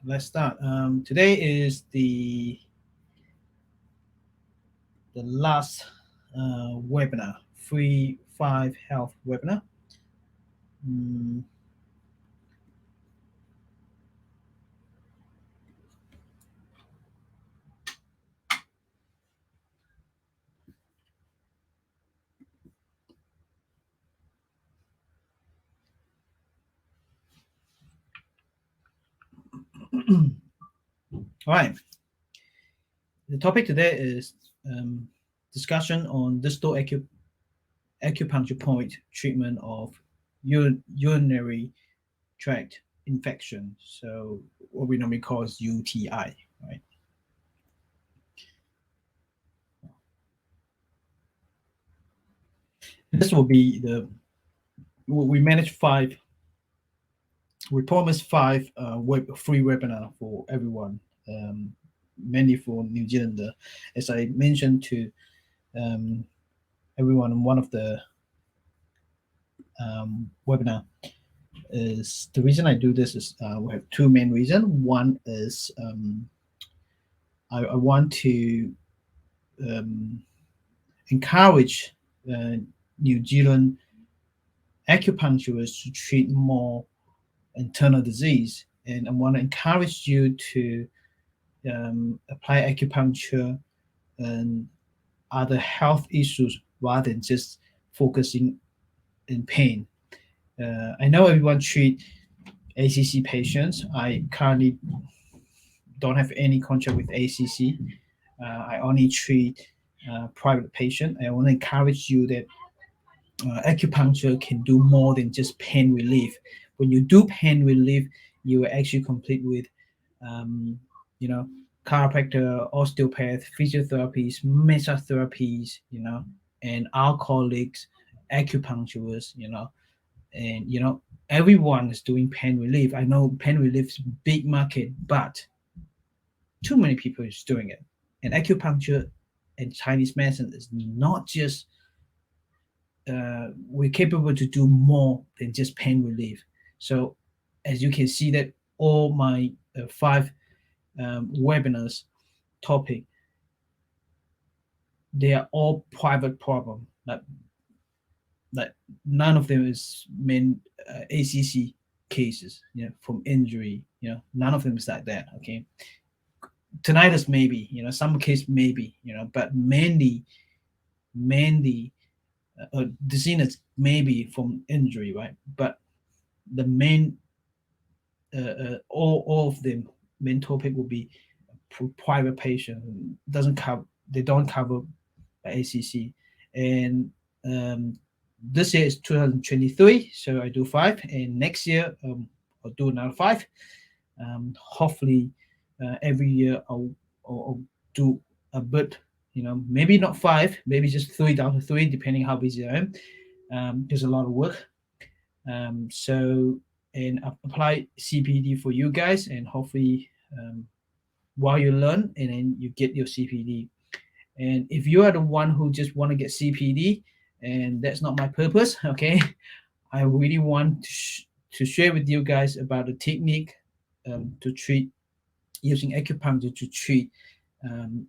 let's start. Today is the last webinar, free 5 health webinar. All right. The topic today is discussion on distal acupuncture point treatment of urinary tract infection. So what we normally call is UTI, right? This will be we manage 5. We promise 5 free webinar for everyone, mainly for New Zealander. As I mentioned to everyone in one of the webinar, is the reason I do this is we have 2 main reasons. One is I want to encourage New Zealand acupuncturists to treat more internal disease, and I want to encourage you to apply acupuncture and other health issues rather than just focusing in pain. I know everyone treat ACC patients. I currently don't have any contract with ACC. I only treat private patient. I want to encourage you that acupuncture can do more than just pain relief. When you do pain relief, you are actually complete with, chiropractor, osteopath, physiotherapies, massage therapies, and alcoholics, acupuncturists, and everyone is doing pain relief. I know pain relief is a big market, but too many people is doing it. And acupuncture and Chinese medicine is not just we're capable to do more than just pain relief. So as you can see that all my 5 webinars topic, they are all private problem. Like none of them is main ACC cases, from injury. None of them is like that. Okay, tinnitus maybe, some case maybe, but mainly dizziness maybe from injury, right? But the main all of them main topic will be private patient. They don't cover ACC. And this year is 2023, so I do 5, and next year I'll do another 5. Hopefully every year I'll do a bit, maybe not 5, maybe just 3 down to 3, depending how busy I am. There's a lot of work. And apply CPD for you guys, and hopefully while you learn, and then you get your CPD. And if you are the one who just want to get CPD, and that's not my purpose, okay, I really want to share with you guys about the technique to treat, using acupuncture to treat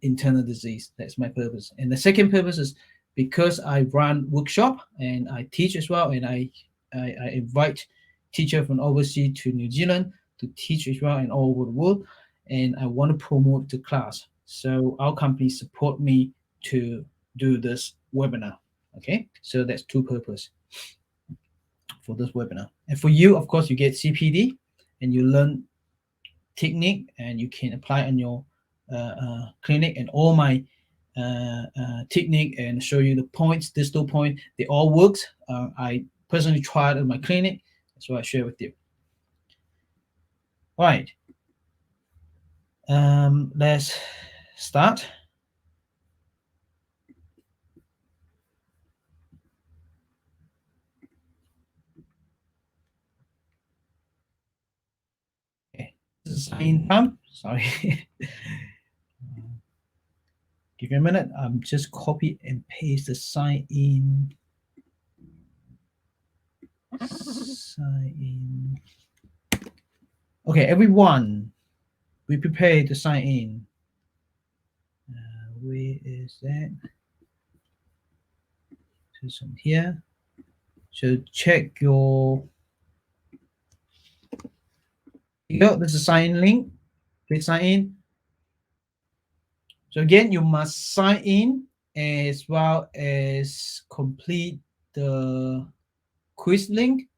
internal disease. That's my purpose. And the second purpose is because I run workshop and I teach as well, and I invite teacher from overseas to New Zealand to teach as well and all over the world, and I want to promote the class. So our company support me to do this webinar. Okay, so that's 2 purpose for this webinar. And for you, of course, you get CPD and you learn technique, and you can apply on your clinic, and all my technique, and show you the points, distal point, they all works. I personally tried in my clinic. That's what I share with you. All right. Let's start. Okay. This is sign time. Sorry. Give me a minute. I'm just copy and paste the sign in. Sign in. Okay, everyone. we prepare to sign in. Where is that? So here. So check your. Here you go. This is a sign in link. Click sign in. So again, you must sign in as well as complete the quiz link.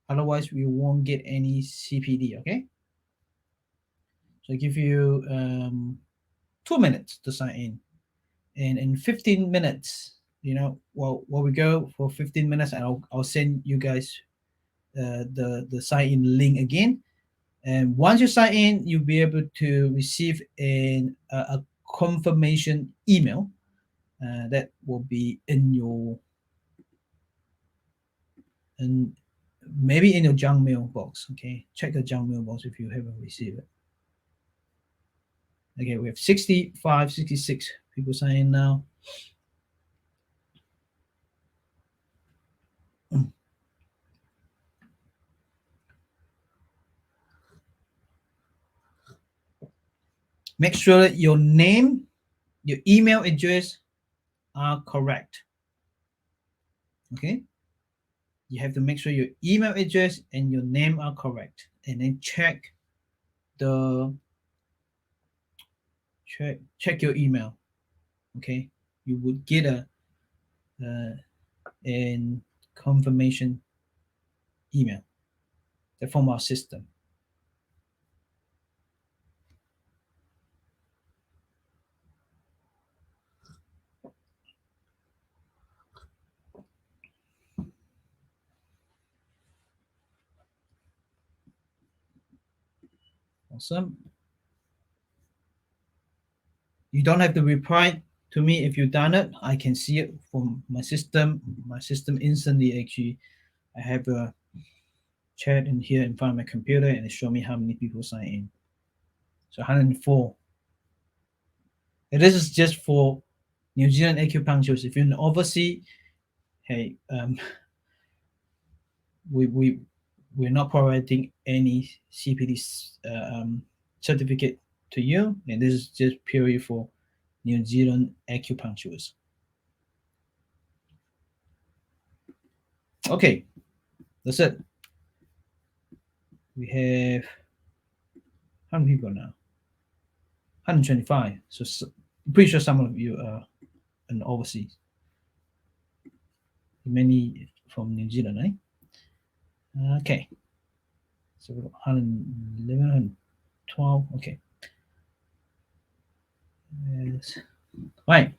Otherwise, we won't get any CPD. Okay. So I give you 2 minutes to sign in, and in 15 minutes, while we go for 15 minutes, I'll send you guys the sign in link again. And once you sign in, you'll be able to receive a confirmation email that will be in your and maybe in your junk mail box. Okay, check the junk mail box if you haven't received it. Okay, we have 65, 66 people signing now. Make sure that your name, your email address are correct. Okay, you have to make sure your email address and your name are correct, and then check your email. Okay, you would get an confirmation email from our system. Awesome. You don't have to reply to me if you've done it. I can see it from my system. My system instantly actually, I have a chat in here in front of my computer, and it show me how many people sign in. So 104. And this is just for New Zealand acupuncturists. If you're in overseas, hey, we're not providing any CPD certificate to you, and this is just purely for New Zealand acupuncturists. Okay, that's it. We have how many people now? 125. So I'm pretty sure some of you are in overseas. Many from New Zealand, eh? Okay. So 111, 112. Okay. Yes. Right.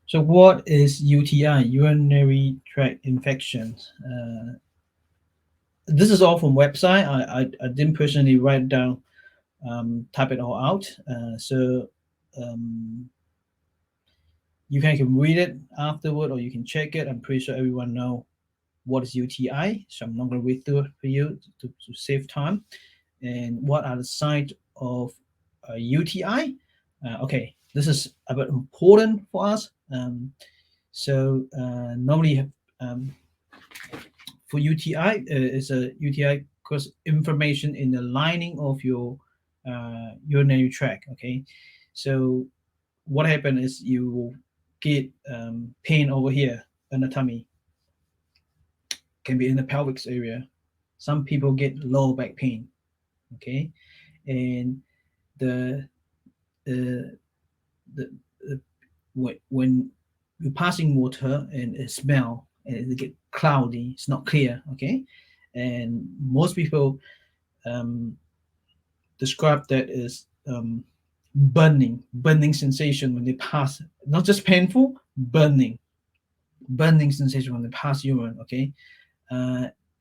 So what is UTI? Urinary tract infections. This is all from website. I didn't personally write down, type it all out. So you can read it afterward, or you can check it. I'm pretty sure everyone know what is UTI, so I'm not going to read through it for you to save time. And what are the signs of UTI? Okay, this is a bit important for us. Normally, for UTI, it's a UTI cause inflammation in the lining of your urinary tract. Okay, so what happened is you will get pain over here in the tummy, can be in the pelvic area. Some people get lower back pain. Okay, and the the, the when you're passing water and it smell and it get cloudy, it's not clear. Okay, and most people describe that as burning sensation when they pass, not just painful, burning sensation when they pass urine. Okay,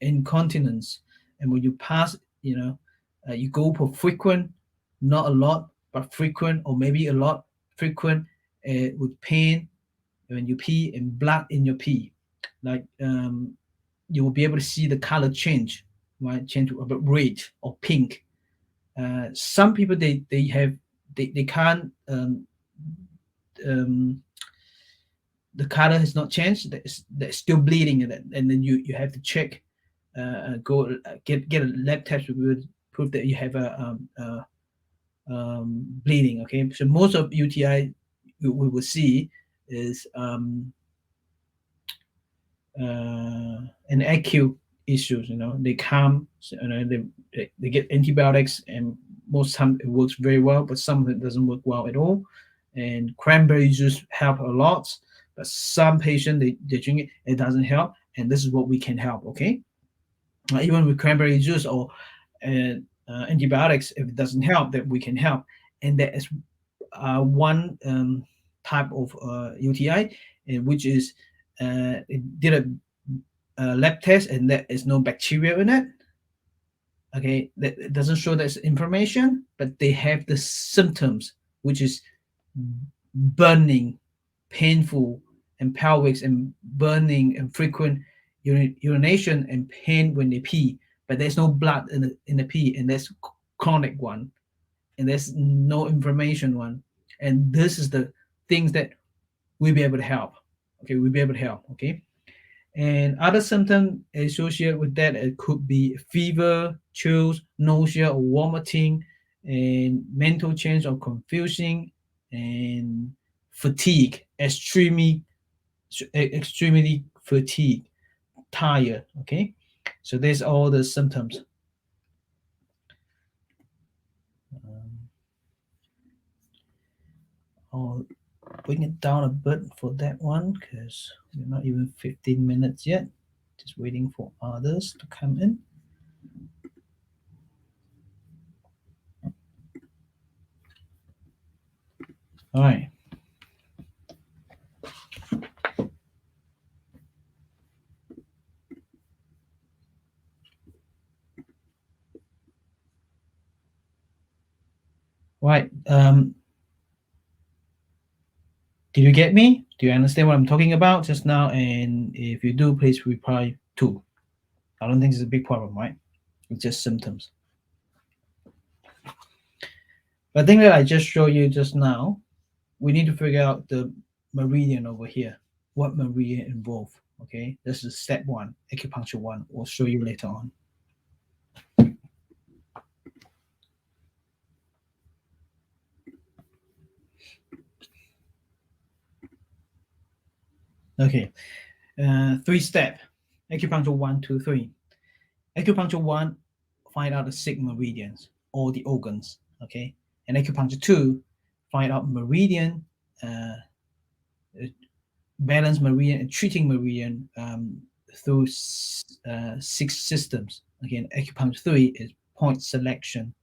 incontinence, and when you pass, you go for frequent, not a lot, but frequent, or maybe a lot frequent, with pain when you pee and blood in your pee, like you will be able to see the color change, right? Change to a bit red or pink. Some people they can't um, the color has not changed. That's still bleeding, and then you have to check go get a lab test to prove that you have bleeding. Okay, so most of UTI we will see is an acute issues. They come, they get antibiotics, and most time it works very well, but some of it doesn't work well at all. And cranberry juice help a lot, but some patient they drink it doesn't help, and this is what we can help. Okay, even with cranberry juice or antibiotics, if it doesn't help, that we can help. And there is one type of UTI, which is it did a lab test and there is no bacteria in it. Okay, that it doesn't show there's inflammation, but they have the symptoms, which is burning, painful, and pelvic and burning and frequent urination and pain when they pee. But there's no blood in the pee, and there's chronic one, and there's no inflammation one. And this is the things that we'll be able to help. Okay, we'll be able to help. Okay. And other symptoms associated with that, it could be fever, chills, nausea, or vomiting, and mental change or confusion, and fatigue, extremely fatigue, tired. Okay, so there's all the symptoms. I'll bring it down a bit for that one because we're not even 15 minutes yet. Just waiting for others to come in. All right. Right. Did you get me? Do you understand what I'm talking about just now? And if you do, please reply too. I don't think it's a big problem, right? It's just symptoms. But I think that I just showed you just now, we need to figure out the meridian over here. What meridian involved? Okay, this is step one, acupuncture one. We'll show you later on. Okay, 3 step, acupuncture 1, 2, 3. Acupuncture 1, find out the 6 meridians, all the organs. Okay, and acupuncture 2, find out meridian, balance meridian, and treating meridian through 6 systems. Again, acupuncture 3 is point selection.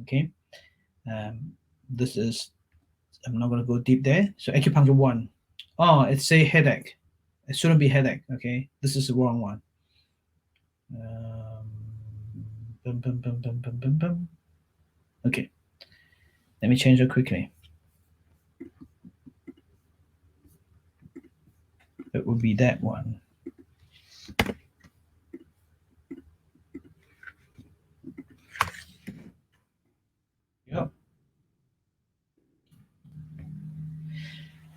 Okay, this is, I'm not going to go deep there. So acupuncture 1, oh, it's a headache. It shouldn't be headache. Okay, this is the wrong one. Bum, bum, bum, bum, bum, bum, bum. Okay, let me change it quickly. It would be that one. Yep.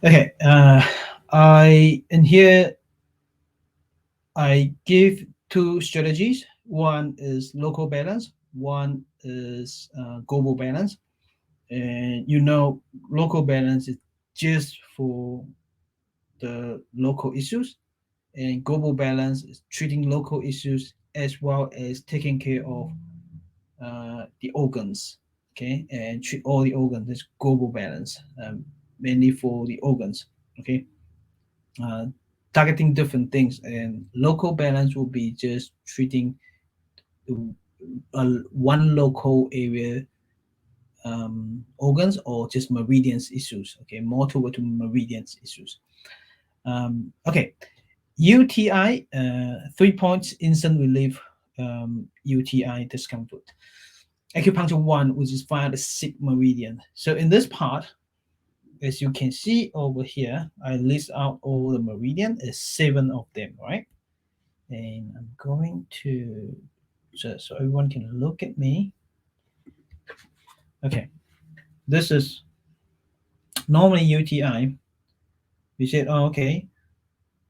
Okay, in here I give 2 strategies. One is local balance, one is global balance. And local balance is just for the local issues, and global balance is treating local issues as well as taking care of the organs. Okay, and treat all the organs. It's global balance, mainly for the organs. Okay, targeting different things, and local balance will be just treating one local area organs or just meridians issues. Okay, more toward to meridians issues. Okay, UTI, 3 points, instant relief, UTI discomfort. Acupuncture 1, which is find the 6 meridian. So in this part, as you can see over here, I list out all the meridian, is 7 of them, right? And I'm going to, so everyone can look at me. Okay, this is normally UTI. We said, oh, okay,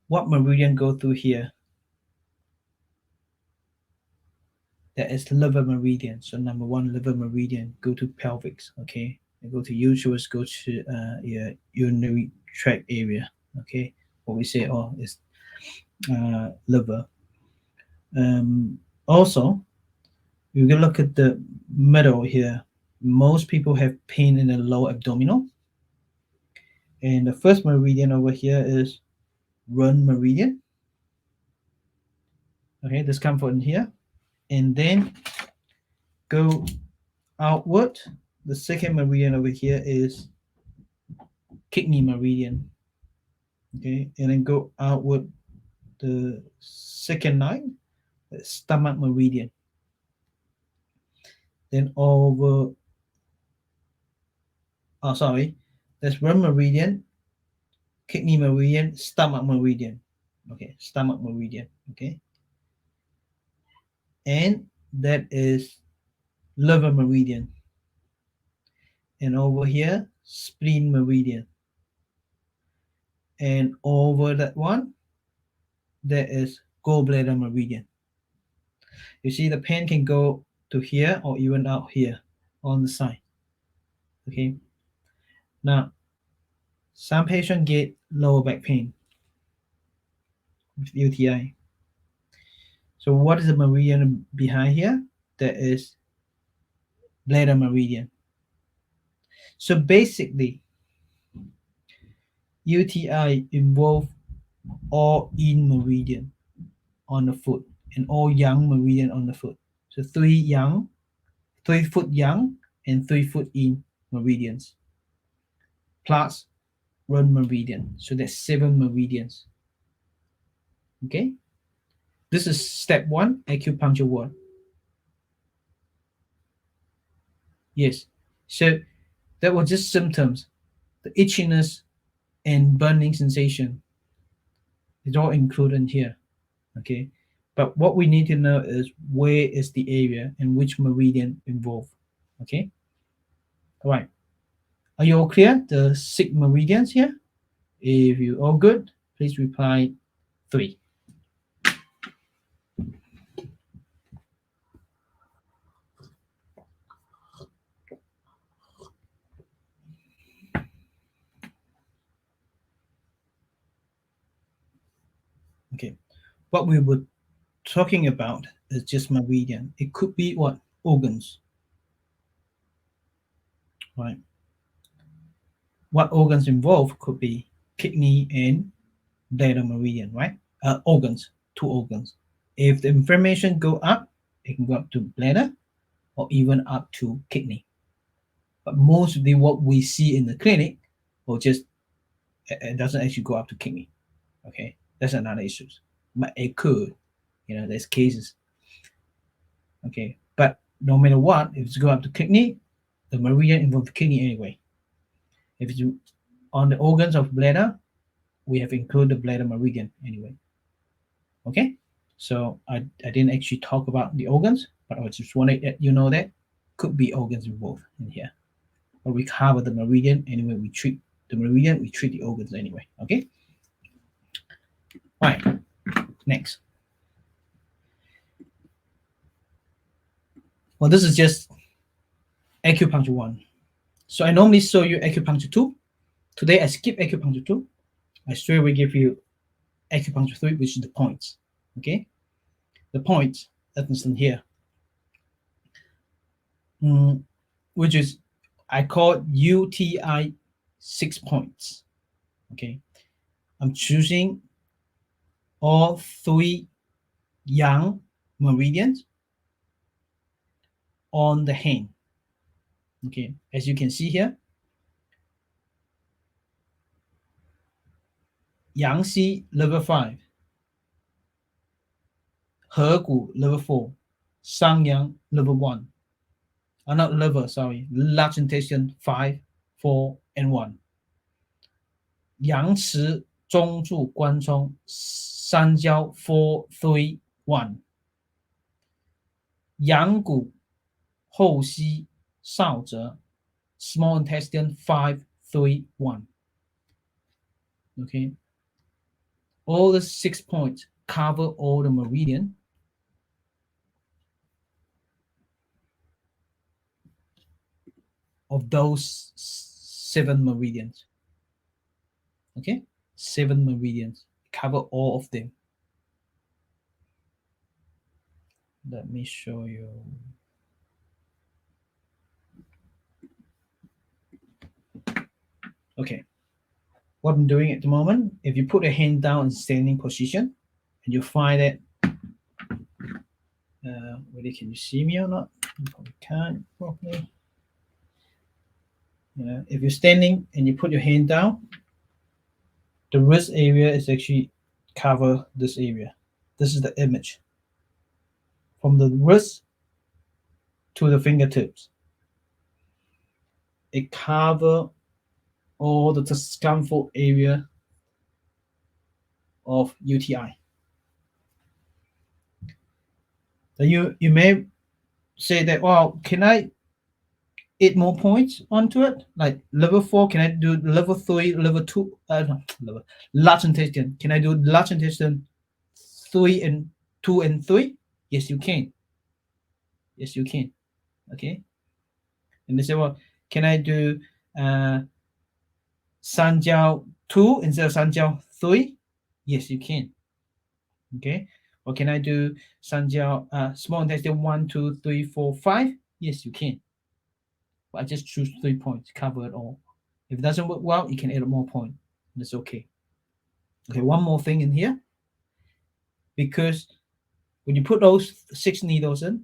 what meridian go through here? that is liver meridian. So number one, liver meridian, go to pelvic, okay? And go to uterus, go to your urinary tract area, okay? What we say, oh, is liver. Also, you can look at the middle here. Most people have pain in the lower abdominal. And the first meridian over here is run meridian. Okay, this comes from here. And then go outward. The second meridian over here is kidney meridian. Okay, and then go outward the second line, the stomach meridian. Then over, oh sorry, that's run meridian, kidney meridian, stomach meridian. Okay, stomach meridian. Okay, and that is liver meridian. And over here, spleen meridian. And over that one, there is gallbladder meridian. You see the pen can go to here or even out here on the side. Okay. Now, some patients get lower back pain with UTI. So what is the meridian behind here? That is bladder meridian. So basically, UTI involve all in meridian on the foot and all yang meridian on the foot. So 3 foot yang and 3 foot in meridians plus run meridian. So that's 7 meridians. Okay, this is step 1, acupuncture 1. Yes, so that was just symptoms. The itchiness and burning sensation is all included here. Okay, but what we need to know is where is the area and which meridian involved. Okay, all right, are you all clear? The 6 meridians here. If you all good, please reply 3. Okay, what we were talking about is just meridian. It could be what? Organs, right? What organs involved could be kidney and bladder meridian, right? Organs, 2 organs. If the inflammation go up, it can go up to bladder or even up to kidney. But mostly what we see in the clinic will just, it doesn't actually go up to kidney. Okay, that's another issue. But it could, there's cases. Okay, but no matter what, if it's go up to kidney, the meridian involves the kidney anyway. If it's on the organs of bladder, we have included the bladder meridian anyway. Okay, so I didn't actually talk about the organs, but I just wanted to let you know that could be organs involved in here. But we cover the meridian anyway. We treat the meridian, we treat the organs anyway. Okay. All right. Next. Well, this is just acupuncture 1. So I normally show you acupuncture 2. Today I skip acupuncture 2. I straight away give you acupuncture 3, which is the points. Okay. The points, that's in here. Which is, I call UTI 6 points. Okay. I'm choosing all 3 yang meridians on the hand. Okay, as you can see here, Yangxi level 5, Hegu level 4, Sangyang level 1. Not level, sorry, large intestine 5, 4, and 1. Yangci 中柱关冲三焦 4, 3, 1. 阳谷后溪少泽 small intestine 5, 3, 1. Okay, all the 6 points cover all the meridian. of those 7 meridians. Okay, 7 meridians, cover all of them. Let me show you. Okay, what I'm doing at the moment, if you put your hand down in standing position and you find that, whether can you see me or not? You probably can't properly. If you're standing and you put your hand down, the wrist area is actually cover this area. This is the image. From the wrist to the fingertips, it cover all the discomfort area of UTI. So you may say that, well, can I add more points onto it? Like level 4, can I do level 3, level 2? No, large intestine. Can I do large intestine 3 and 2 and 3? Yes, you can. Yes, you can. Okay. And they say, well, can I do Sanjiao 2 instead of Sanjiao 3? Yes, you can. Okay. Or can I do Sanjiao small intestine 1, 2, 3, 4, 5? Yes, you can. But I just choose 3 points, cover it all. If it doesn't work well, you can add more point. That's okay. Okay, one more thing in here. Because when you put those 6 needles in,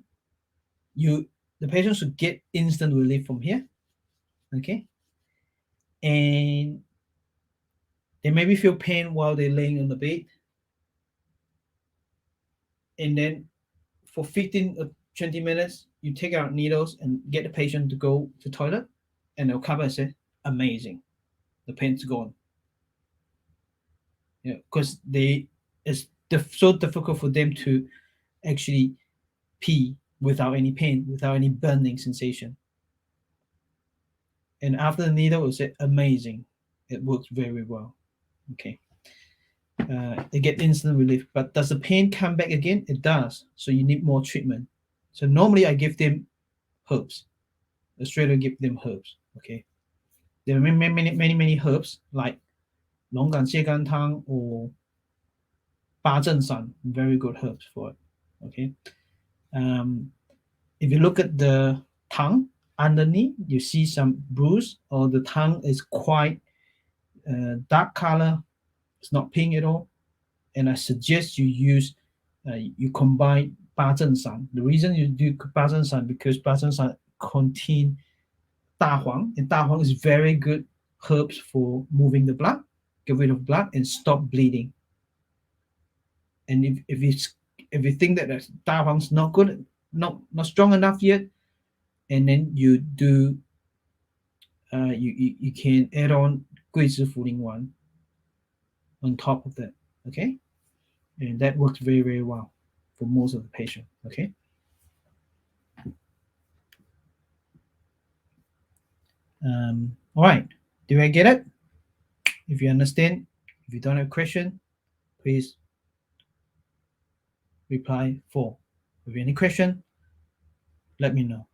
the patient should get instant relief from here. Okay. And they maybe feel pain while they're laying on the bed. And then for 15 or 20 minutes, you take out needles and get the patient to go to the toilet, and they'll come and say, amazing, the pain's gone. Because it's so difficult for them to actually pee without any pain, without any burning sensation. And after the needle, will say, amazing, it works very well. Okay. They get instant relief, but does the pain come back again? It does. So you need more treatment. So normally I give them herbs. Australia give them herbs. Okay. There are many herbs like 龙肝泻肝汤 or 八正散, very good herbs for it. Okay. If you look at the tongue underneath, you see some bruise, or the tongue is quite dark color. It's not pink at all. And I suggest you combine 八正散. The reason you do 八正散 because 八正散contain 大黄, and 大黄 is very good herbs for moving the blood, get rid of blood, and stop bleeding. And if you think that the 大黄 is not good, not strong enough yet, and then you do you can add on 桂枝茯苓丸 on top of that. Okay, and that works very, very well for most of the patient. Okay. All right. Do I get it? If you understand, if you don't have a question, please reply 4. If you have any question, let me know.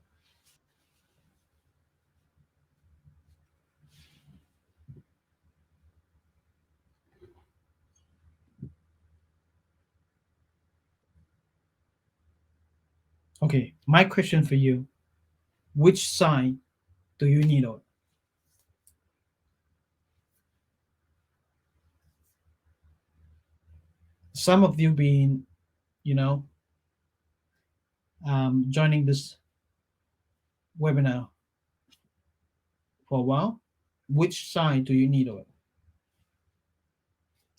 Okay, my question for you, which side do you need on? Some of you been, joining this webinar for a while. Which side do you need on?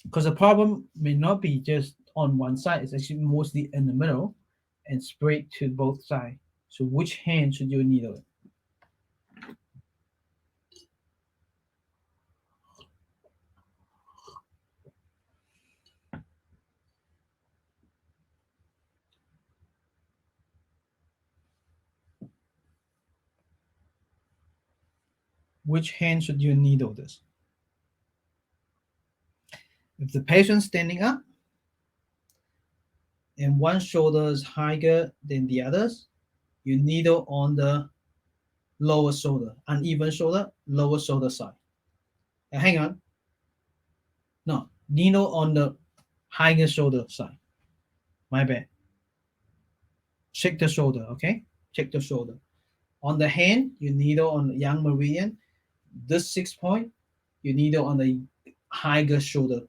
Because the problem may not be just on one side, it's actually mostly in the middle and spread to both sides. So which hand should you need on? Which hand should you needle this? If the patient's standing up and one shoulder is higher than the others, you needle on the lower shoulder, uneven shoulder, lower shoulder side. Hang on. No, needle on the higher shoulder side. My bad. Check the shoulder, okay? Check the shoulder. On the hand, you needle on the young meridian. This 6 point, you needle on the higher shoulder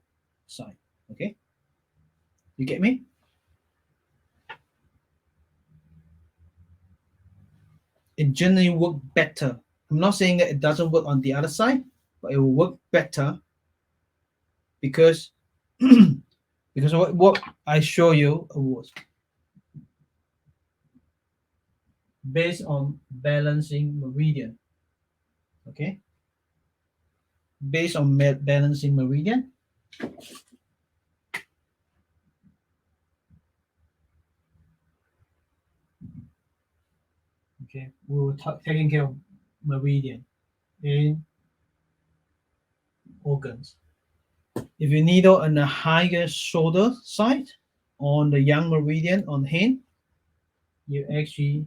side, okay? You get me? It generally work better. I'm not saying that it doesn't work on the other side, but it will work better because because what I show you was based on balancing meridian. Okay, based on balancing meridian. Okay, we were taking care of meridian in organs. If you needle on the higher shoulder side, on the young meridian on hand, you actually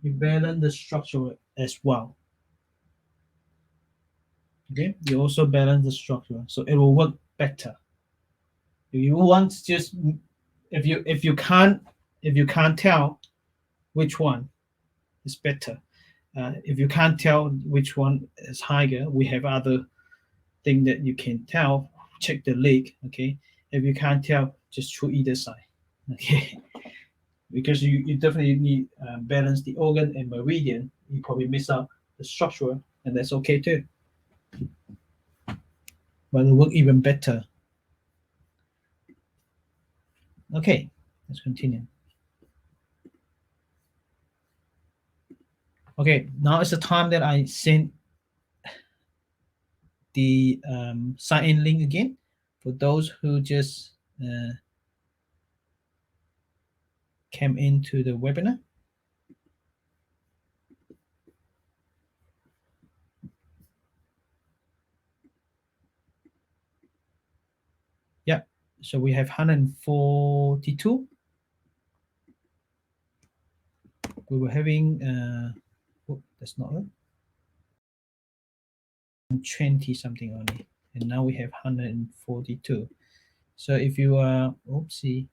you balance the structure as well. Okay, you also balance the structure, so it will work better. If you want just if you can't tell which one is better, if you can't tell which one is higher, we have other thing that you can tell. Check the leg. Okay, if you can't tell, just choose either side. Okay, because you definitely need balance the organ and meridian. You probably miss out the structure, and that's okay too. But it work even better. Okay, let's continue. Okay, now it's the time that I send the sign-in link again for those who just came into the webinar. Yeah, so we have 142. We were having, oh, that's not it. 20 something only, and now we have 142. So if you are, oopsie,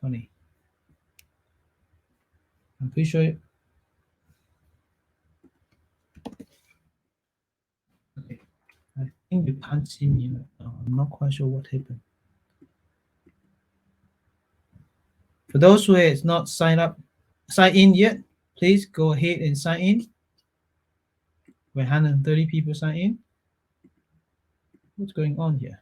funny. I'm pretty sure. Okay, I think you can't see me right now. I'm not quite sure what happened. For those who has not signed in yet, please go ahead and sign in. 130 people sign in. What's going on here?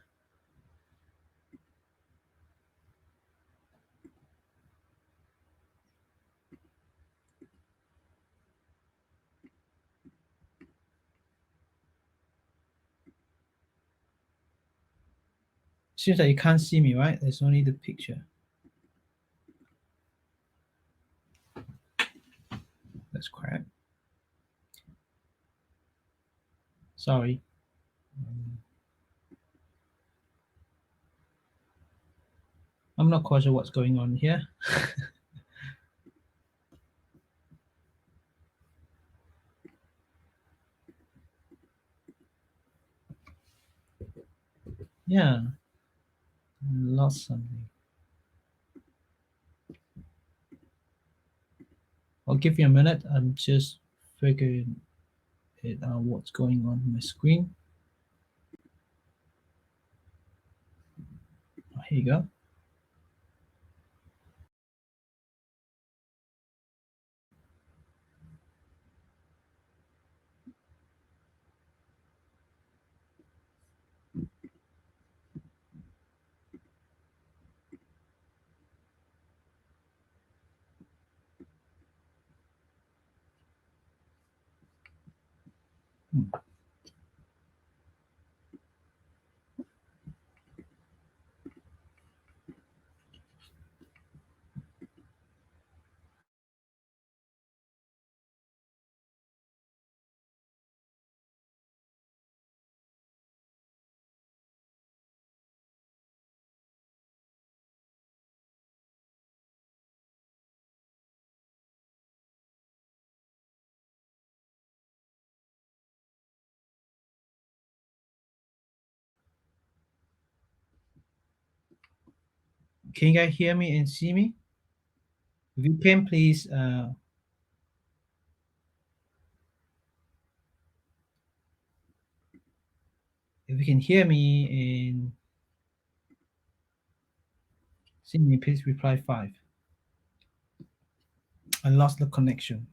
Seems like you can't see me, right? There's only the picture. That's crap. Sorry. I'm not quite sure what's going on here. Yeah, I lost something. I'll give you a minute. I'm just figuring it out what's going on my screen. Oh, here you go. Hmm. Can you guys hear me and see me? If you can, please. If you can hear me and see me, please reply 5. I lost the connection.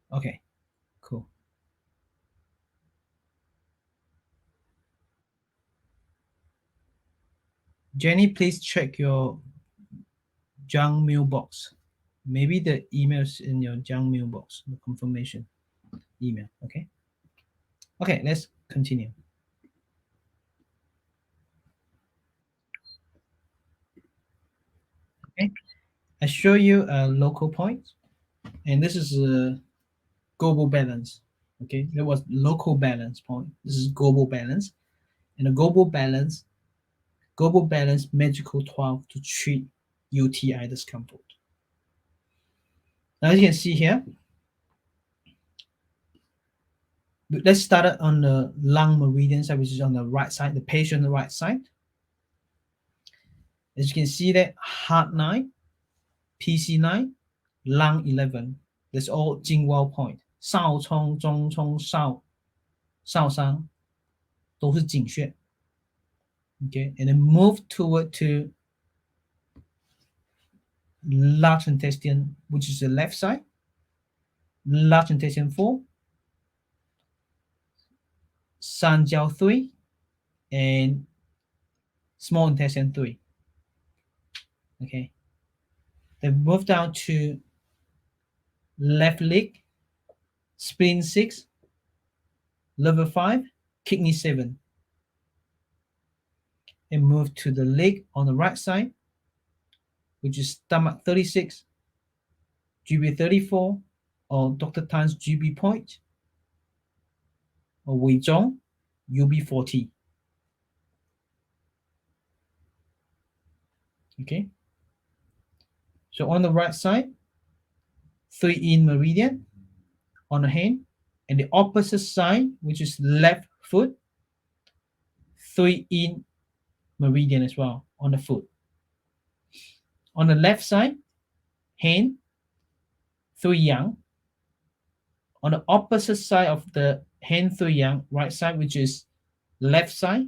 Okay, cool. Jenny, please check your junk mailbox. Maybe the emails in your junk mailbox, the confirmation email. Okay. Okay, let's continue. Okay, I show you a local point, and this is a global balance. Okay, there was local balance point. This is global balance, and a global balance magical 12 to treat UTI discomfort. Now, as you can see here, let's start on the lung meridian side, which is on the right side, the patient right side. As you can see that heart 9, PC 9, lung 11. That's all Jingwao point. 少冲、中冲、少商都是井穴. Okay, and then move toward to large intestine, which is the left side. Large intestine 4, 三焦 3, and small intestine 3. Okay, then move down to left leg, spleen 6, liver 5, kidney 7. And move to the leg on the right side, which is stomach 36, GB 34, or Dr. Tan's GB point, or Wei Zhong, UB 40. Okay. So on the right side, 3 in meridian on the hand, and the opposite side, which is left foot, 3 in meridian as well on the foot. On the left side, hand, 3 yang. On the opposite side of the hand, 3 yang, right side, which is left side,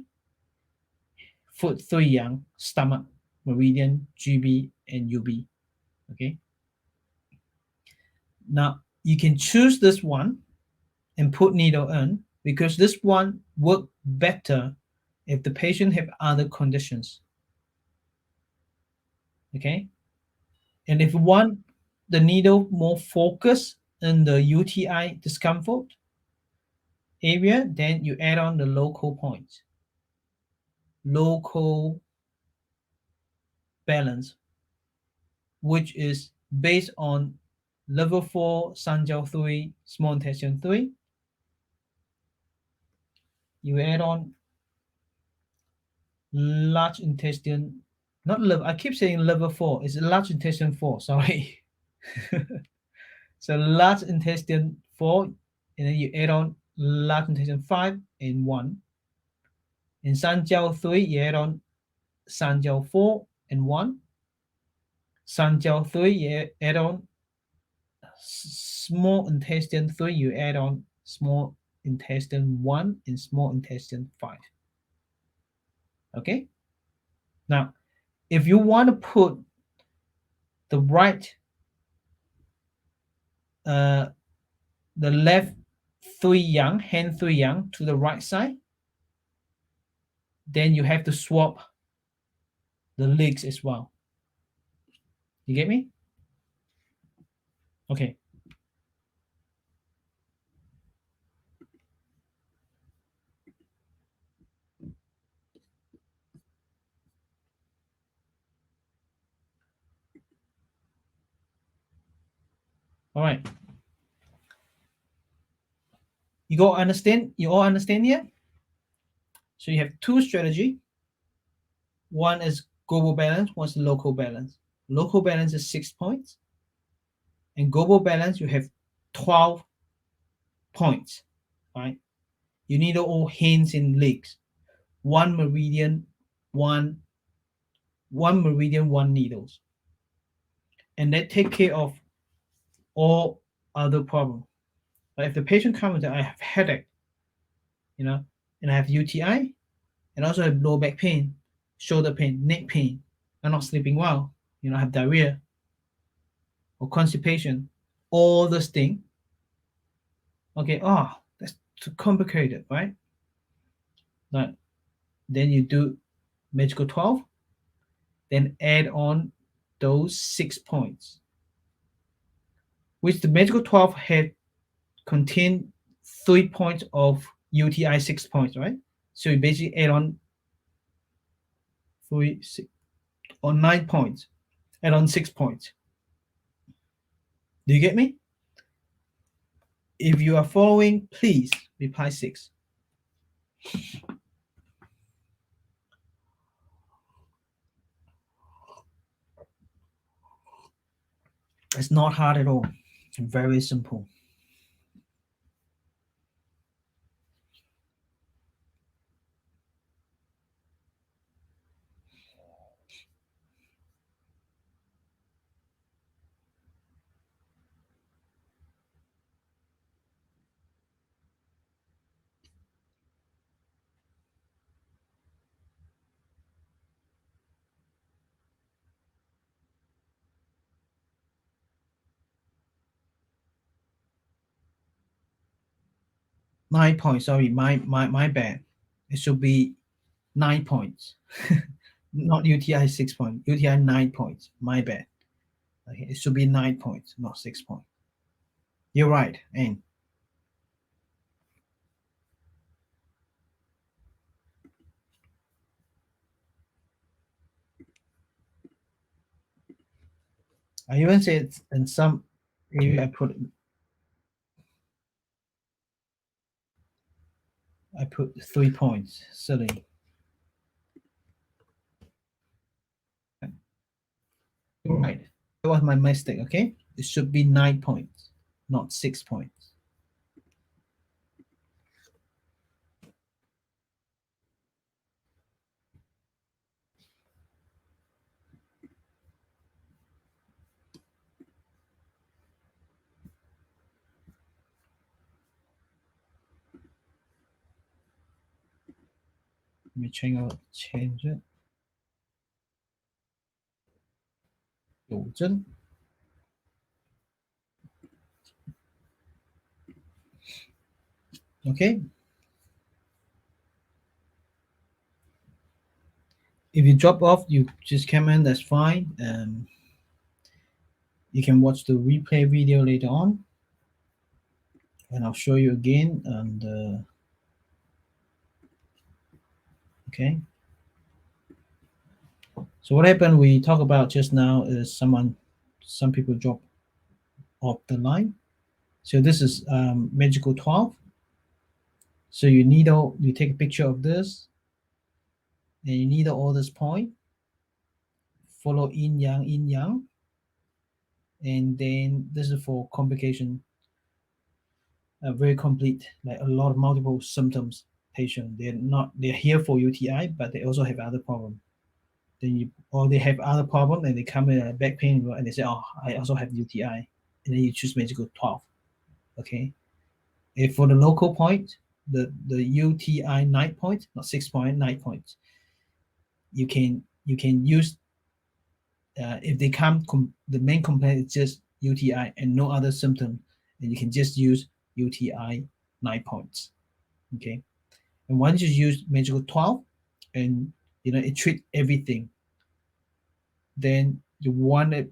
foot 3 yang, stomach, meridian, GB, and UB. Okay. Now you can choose this one and put needle in, because this one work better if the patient have other conditions. Okay. And if you want the needle more focused in the UTI discomfort area, then you add on the local point. Local balance, which is based on liver 4, sanjiao 3, small intestine 3. You add on large intestine, not liver, I keep saying liver 4, it's large intestine 4, sorry. So large intestine 4, and then you add on large intestine 5 and 1. In sanjiao 3, you add on sanjiao 4 and 1. Sanjiao 3, you add on small intestine 3, you add on small intestine 1 and small intestine 5. Okay. Now, if you want to put the right, the left 3 yang, hand 3 yang to the right side, then you have to swap the legs as well. You get me? Okay. All right. You all understand? You all understand here? So you have 2 strategy. One is global balance, one is local balance. local balance is 6 points, and global balance you have 12 points, right? You need all hands and legs, one meridian, one meridian, one needles, and that take care of all other problems. But if the patient comes and I have headache, and I have UTI, and also have low back pain, shoulder pain, neck pain, I'm not sleeping well, I have diarrhea or constipation, all this thing. Okay, that's too complicated, right? But then you do magical 12, then add on those 6 points, which the magical 12 had contained 3 points of UTI, 6 points, right? So you basically add on 3, 6, or 9 points, add on 6 points. Do you get me? If you are following, please reply 6. It's not hard at all. Very simple. Nine points. Sorry, my bad. It should be 9 points. Not UTI 6 points. UTI 9 points. My bad. Okay, it should be 9 points, not 6 points. You're right, and I even said in some area I put 3 points. Silly. You're right. That was my mistake. Okay, it should be 9 points, not 6 points. Let me change it. 纠正. Okay. If you drop off, you just come in. That's fine. You can watch the replay video later on, and I'll show you again. And okay. So what happened? We talked about just now is some people drop off the line. So this is magical 12. So you take a picture of this, and you needle all this point, follow yin yang, and then this is for complication, very complete, like a lot of multiple symptoms patient. They're here for UTI, but they also have other problem. Or they have other problem and they come in back pain and they say, oh, I also have UTI, and then you choose magical 12. Okay. If for the local point, the UTI 9 points, not 6 point, 9 points. You can use if they come the main complaint is just UTI and no other symptom, and you can just use UTI 9 points. Okay. And once you use magical 12 and it treats everything, then you want it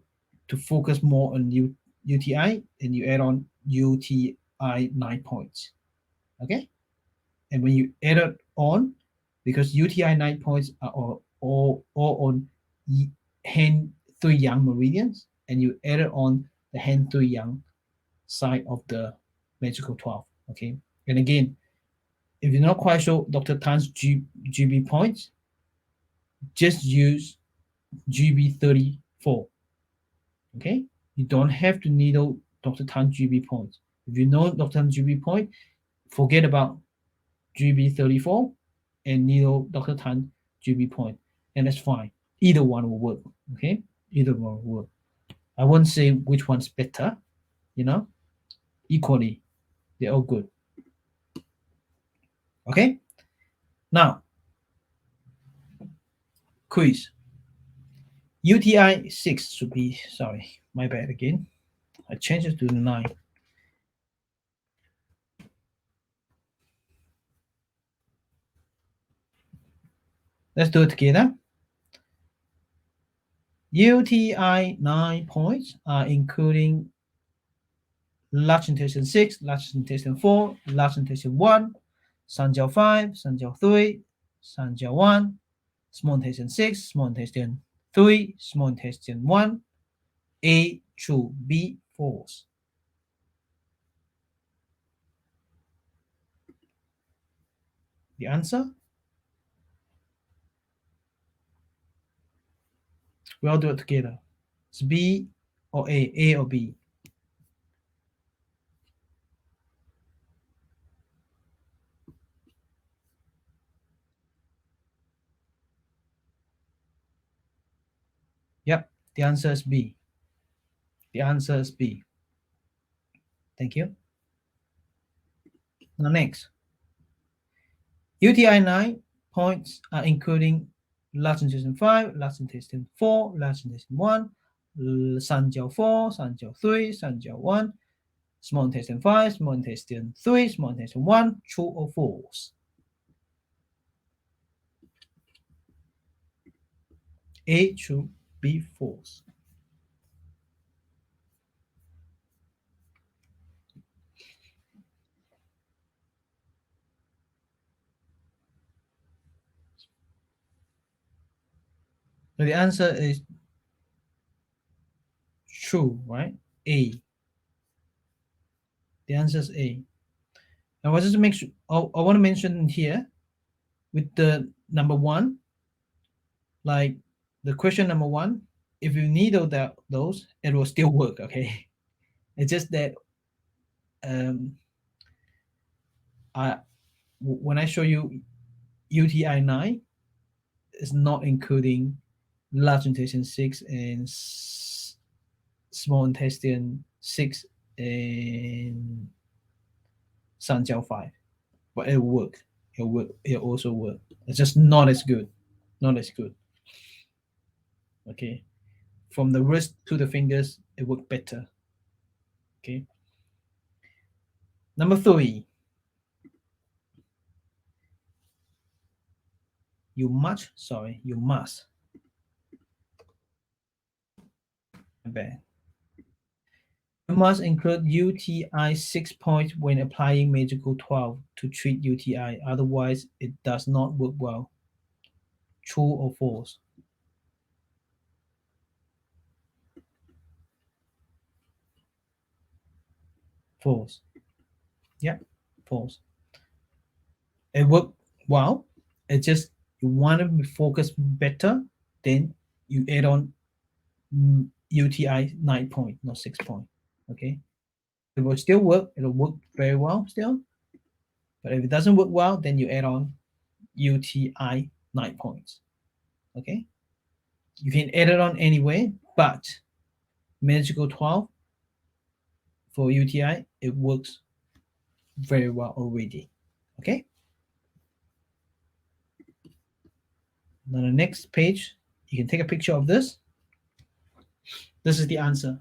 to focus more on UTI, and you add on UTI 9 points. Okay. And when you add it on, because UTI 9 points are all on hand 3 yang meridians, and you add it on the hand 3 yang side of the magical 12. Okay. And again, if you're not quite sure Dr. Tan's GB points, just use GB 34. Okay, you don't have to needle Dr. Tan GB point. If you know Dr. Tan GB point, forget about GB34 and needle Dr. Tan GB point, and that's fine. Either one will work. Okay, either one will work. I won't say which one's better. Equally, they're all good. Okay, now quiz. UTI 6 should be, sorry, my bad again. I changed it to 9. Let's do it together. UTI 9 points are including large intestine 6, large intestine 4, large intestine 1, 三角 5, 三角 3, 三角 1, small intestine 6, small intestine 3, small intestine 1, A through B falls. The answer? We all do it together. It's B or A or B. Yep, the answer is B. The answer is B. Thank you. Now next. UTI 9 points are including large intestine 5, large intestine 4, large intestine 1, 三角 4, 三角 3, 三角 1, small intestine 5, small intestine 3, small intestine 1, true or false? A true, B false. So the answer is true, right? A. The answer is A. Now, I just make sure, I want to mention here with the number 1, like the question number 1, if you needle those, it will still work, okay? It's just that when I show you UTI 9, it's not including large intestine 6 and small intestine 6 and 三角 5, but it will work. It also work. It's just not as good. Not as good. Okay. From the wrist to the fingers, it worked better. Okay. Number 3. You must. Bad. You must include UTI 6 points when applying Medical 12 to treat UTI. Otherwise, it does not work well. True or false? False. Yeah, false. It worked well. It's just you want to focus better, then you add on UTI 9 point, not 6 point. Okay. It will still work. It'll work very well still. But if it doesn't work well, then you add on UTI 9 points. Okay. You can add it on anyway, but Medical 12 for UTI, it works very well already. Okay. Now the next page, you can take a picture of this. This is the answer.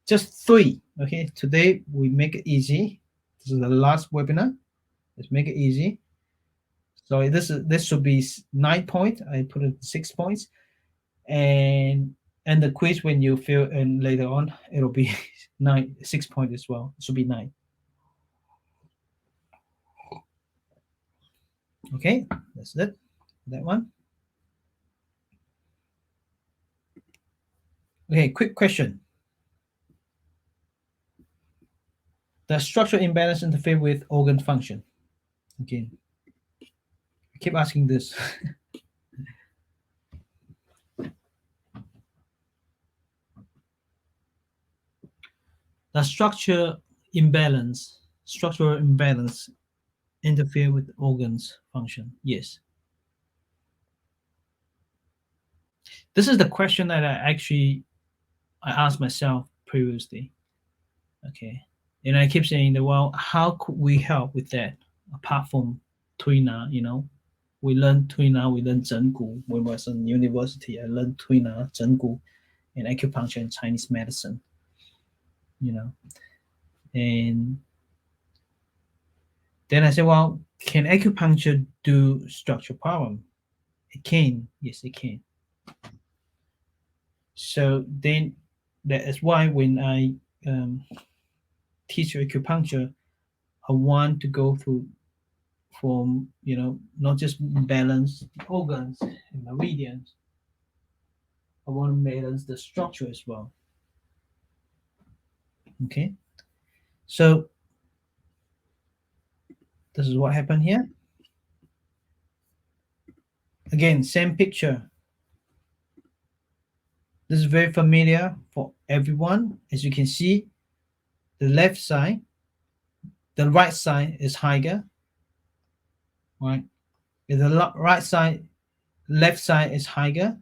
Just 3. Okay. Today we make it easy. This is the last webinar. Let's make it easy. So this should be 9 points. I put it 6 points, and the quiz when you fill in later on, it'll be 6 points as well. It should be 9. Okay, that's it. That one. Okay, quick question. Does structural imbalance interfere with organ function? Okay, I keep asking this. The structural imbalance interfere with organs function. Yes. This is the question that I asked myself previously. Okay. And I keep saying that, well, how could we help with that apart from Tuina, We learned Tuina, we learned Zhengu. When I was in university, I learned Tuina, Zhengu, and acupuncture and Chinese medicine, you know. And then I said, well, can acupuncture do structural problem? It can. Yes, it can. So then that is why when I teach acupuncture, I want to go through from not just balance the organs and meridians. I want to balance the structure as well. Okay, so this is what happened here. Again, same picture. This is very familiar for everyone. As you can see, the left side, the right side is higher, right? If the right side, left side is higher,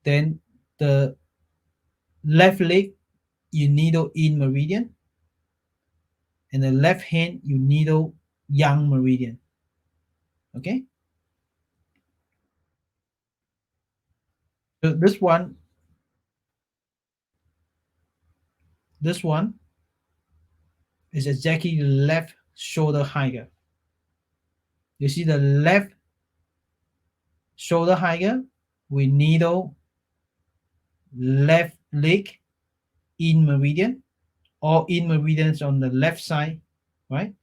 then the left leg you needle in meridian, and the left hand you needle yang meridian. Okay, so this one is exactly the left shoulder higher. You see the left shoulder higher, we needle left leg in meridian, or in meridians on the left side, right?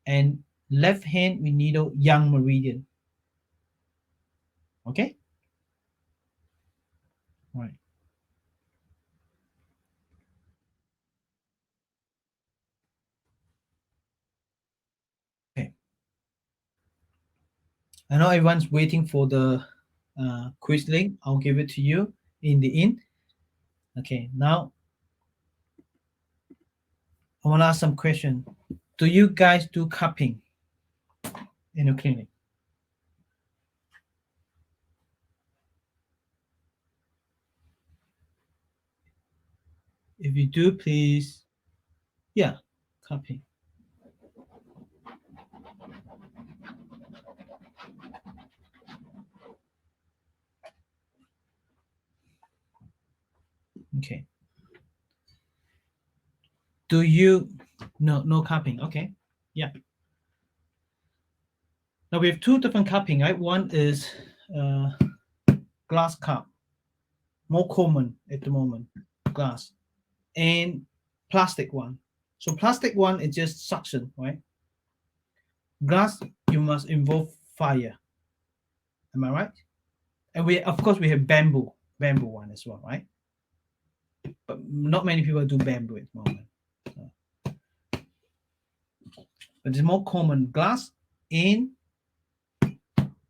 And left hand we needle yang meridian. Okay, right. Okay, I know everyone's waiting for the quiz link. I'll give it to you in the end. Okay, now I want to ask some question. Do you guys do cupping in your clinic? If you do, please, yeah, cupping. Okay. Do you no cupping? Okay, yeah. Now we have two different cupping, right? One is uh, glass cup, more common at the moment, glass, and plastic one. So plastic one is just suction, right? Glass, you must involve fire. Am I right? And we, of course, we have bamboo one as well, right? But not many people do bamboo at the moment. So, but it's more common glass and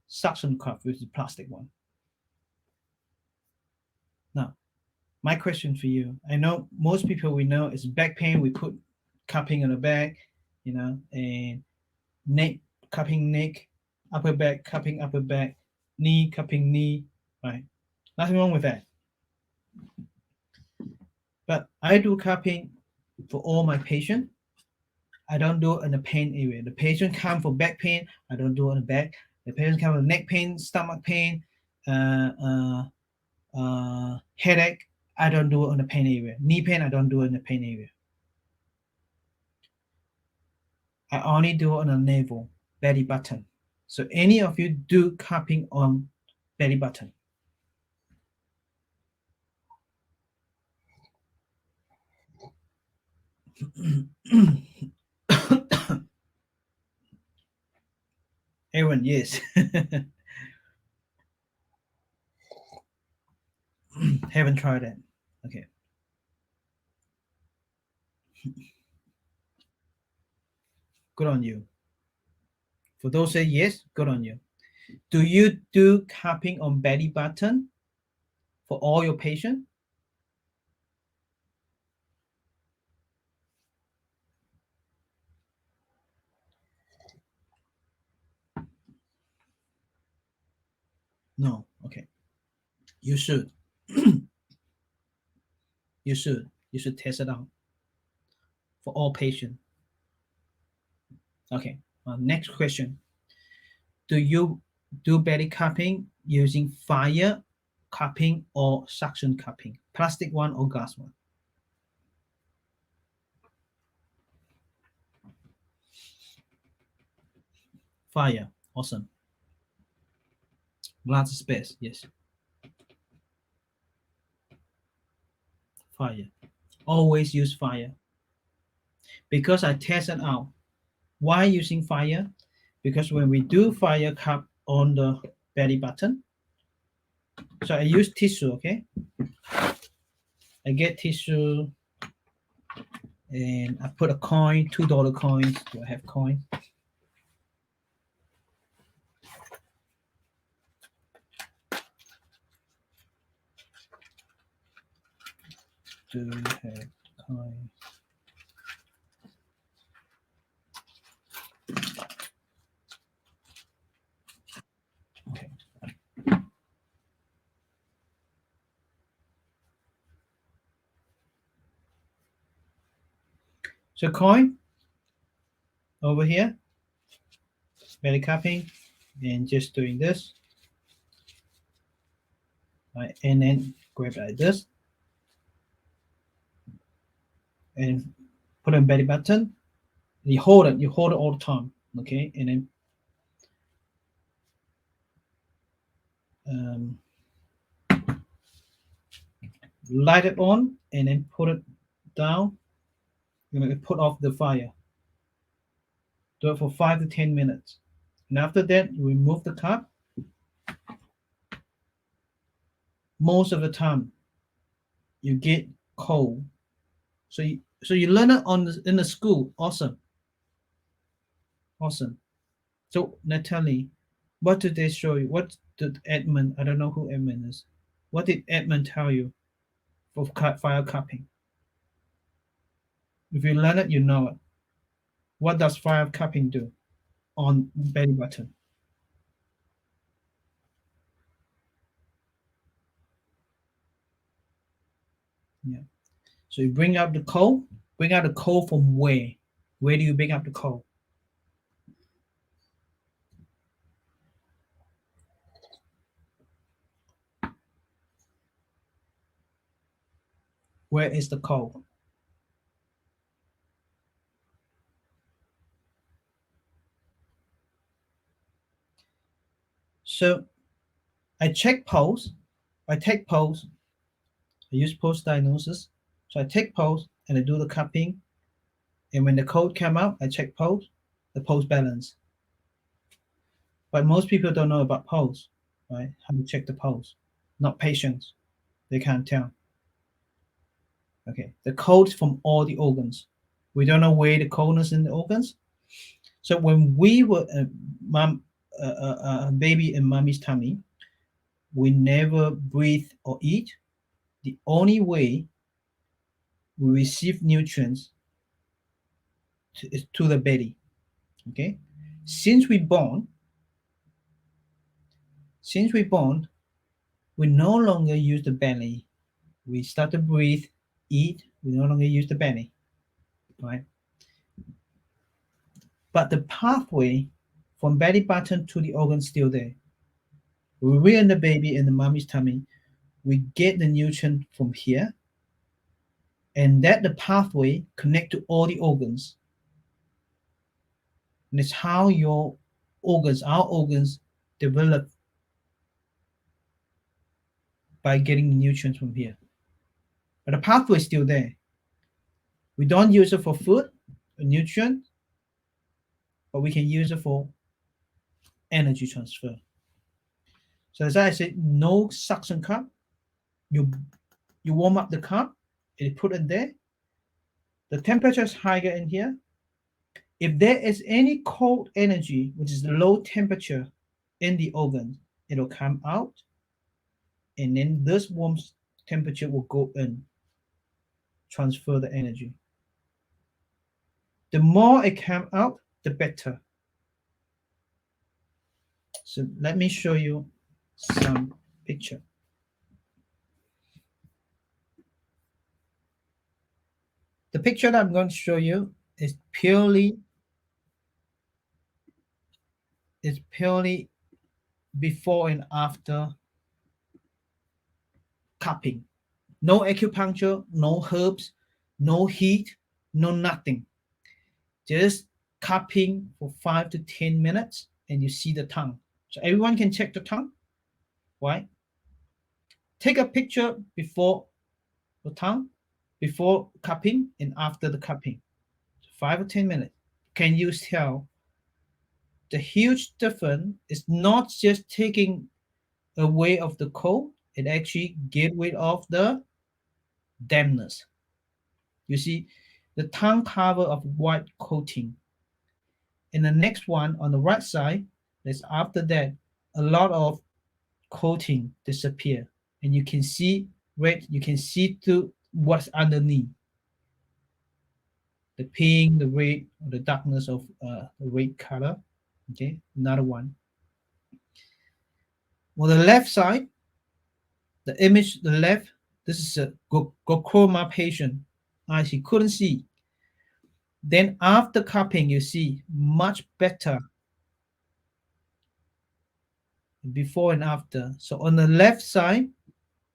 suction cup, which is the plastic one. Now, my question for you, I know most people we know is back pain, we put cupping on the back, and neck, cupping neck, upper back, cupping upper back, knee, cupping knee, right? Nothing wrong with that. But I do cupping for all my patients. I don't do it in the pain area. The patient come for back pain, I don't do it on the back. The patient come with neck pain, stomach pain, headache, I don't do it on the pain area. Knee pain, I don't do it in the pain area. I only do it on the navel, belly button. So any of you do cupping on belly button? Aaron, yes. Haven't tried it. Okay. Good on you. For those say yes, good on you. Do you do cupping on belly button for all your patients? No. Okay. You should. You should. You should test it out for all patients. Okay. Next question. Do you do belly cupping using fire cupping or suction cupping? Plastic one or glass one? Fire. Awesome. Glass space. Yes. Fire. Always use fire. Because I tested out. Why using fire? Because when we do fire cup on the belly button, so I use tissue, okay? I get tissue and I put a coin, $2 coins. Do I have coin? Do I have coin? Okay. So coin over here, belly cupping, and just doing this, right? And then grab like this and put on belly button. You hold it all the time, okay? And then light it on and then put it down. You're going to put off the fire. Do it for 5 to 10 minutes. And after that, you remove the cup. Most of the time, you get cold. So you learn it in the school. Awesome. Awesome. So Natalie, what did they show you? What did Edmund? I don't know who Edmund is. What did Edmund tell you for fire cupping? If you learn it, you know it. What does fire cupping do on belly button? Yeah. So you bring out the coal. Bring out the coal from where? Where do you bring up the coal? Where is the coal? So I check pulse. I take pulse. I use pulse diagnosis. So I take pulse and I do the cupping. And when the code came out, I check pulse, the pulse balance. But most people don't know about pulse, right? How to check the pulse. Not patients. They can't tell. Okay. The codes from all the organs. We don't know where the coldness in the organs. So when we were a baby in mommy's tummy, we never breathe or eat. The only way we receive nutrients is to the belly. Okay. Since we born, since we born, we no longer use the belly. We start to breathe, eat. We no longer use the belly, right? But the pathway from belly button to the organ still there. When we're in the baby in the mommy's tummy, we get the nutrient from here, and that the pathway connect to all the organs. And it's how your organs, our organs, develop by getting the nutrients from here. But the pathway is still there. We don't use it for food, a nutrient, but we can use it for energy transfer. So as I said, no suction cup. You warm up the cup and you put it there. The temperature is higher in here. If there is any cold energy, which is the low temperature in the organ, it'll come out, and then this warm temperature will go in, transfer the energy. The more it comes out, the better. So let me show you some picture. The picture that I'm going to show you is purely before and after cupping. No acupuncture, no herbs, no heat, no nothing. Just cupping for 5 to 10 minutes and you see the tongue. So everyone can check the tongue, right? Take a picture before the tongue, before cupping and after the cupping. 5 or 10 minutes. Can you tell the huge difference is not just taking away of the cold, it actually get rid of the dampness. You see, the tongue cover of white coating. And the next one on the right side, is after that, a lot of coating disappear. And you can see red, you can see through what's underneath. The pink, the red, or the darkness of the red color. Okay, another one. On the left side, the image, the left, this is a glaucoma patient. Eyes he couldn't see. Then after cupping, you see much better before and after. So on the left side,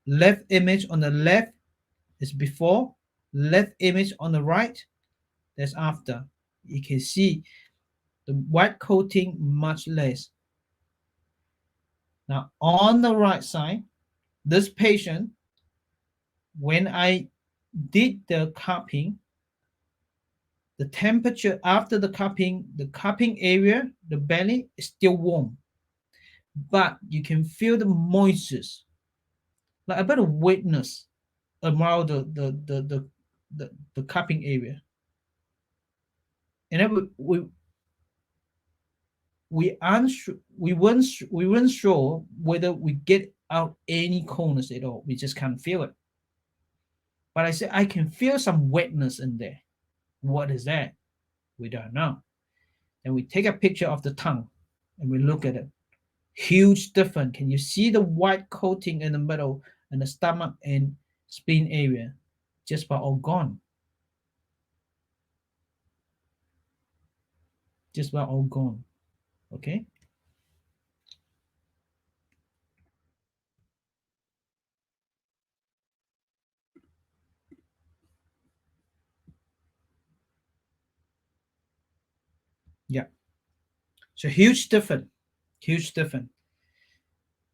left image on the left is before, left image on the right, that's after. You can see the white coating much less. Now on the right side, this patient, when I did the cupping, the temperature after the cupping area, the belly is still warm, but you can feel the moisture, like a bit of wetness around the cupping area. And then we weren't sure whether we get out any coldness at all. We just can't feel it. But I said I can feel some wetness in there. What is that? We don't know. And we take a picture of the tongue and we look at it. Huge difference. Can you see the white coating in the middle and the stomach and spleen area? Just about all gone. Just about all gone. Okay. Yeah. So huge difference. Huge difference.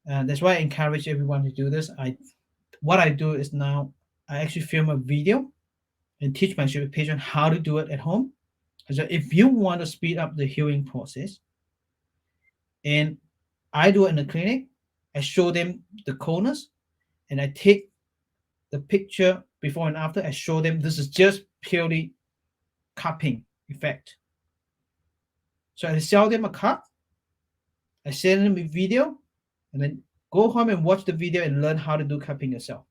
That's why I encourage everyone to do this. What I do is now I actually film a video and teach my patient how to do it at home. So if you want to speed up the healing process, and I do it in the clinic, I show them the coldness, and I take the picture before and after. I show them this is just purely cupping effect. So I sell them a cup, I send them a video, and then go home and watch the video and learn how to do cupping yourself.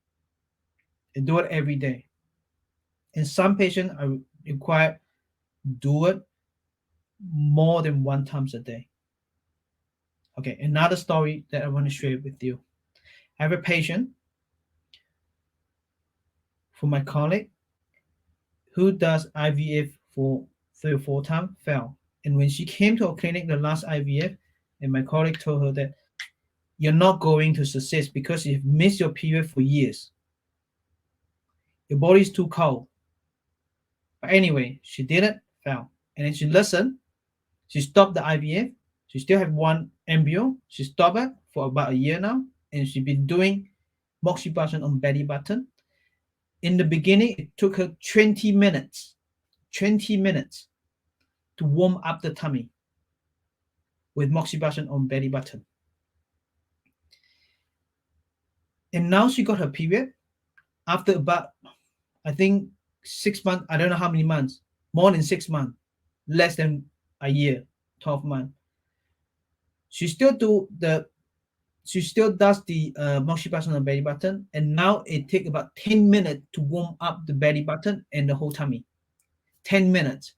And do it every day. In some patients, I require do it more than 1 time a day. Okay, another story that I want to share with you. I have a patient for my colleague who does IVF for 3 or 4 times, failed. And when she came to our clinic, the last IVF, and my colleague told her that you're not going to success because you've missed your period for years. Your body's too cold. But anyway, she did it, failed. And then she listened. She stopped the IVF. She still had one embryo. She stopped it for about a year now. And she's been doing moxibustion on belly button. In the beginning, it took her 20 minutes to warm up the tummy with moxibustion on belly button. And now she got her period after about, I think, 6 months. I don't know how many months. More than 6 months. Less than a year, 12 months. She still does the moxibustion on the belly button, and now it takes about 10 minutes to warm up the belly button and the whole tummy. 10 minutes.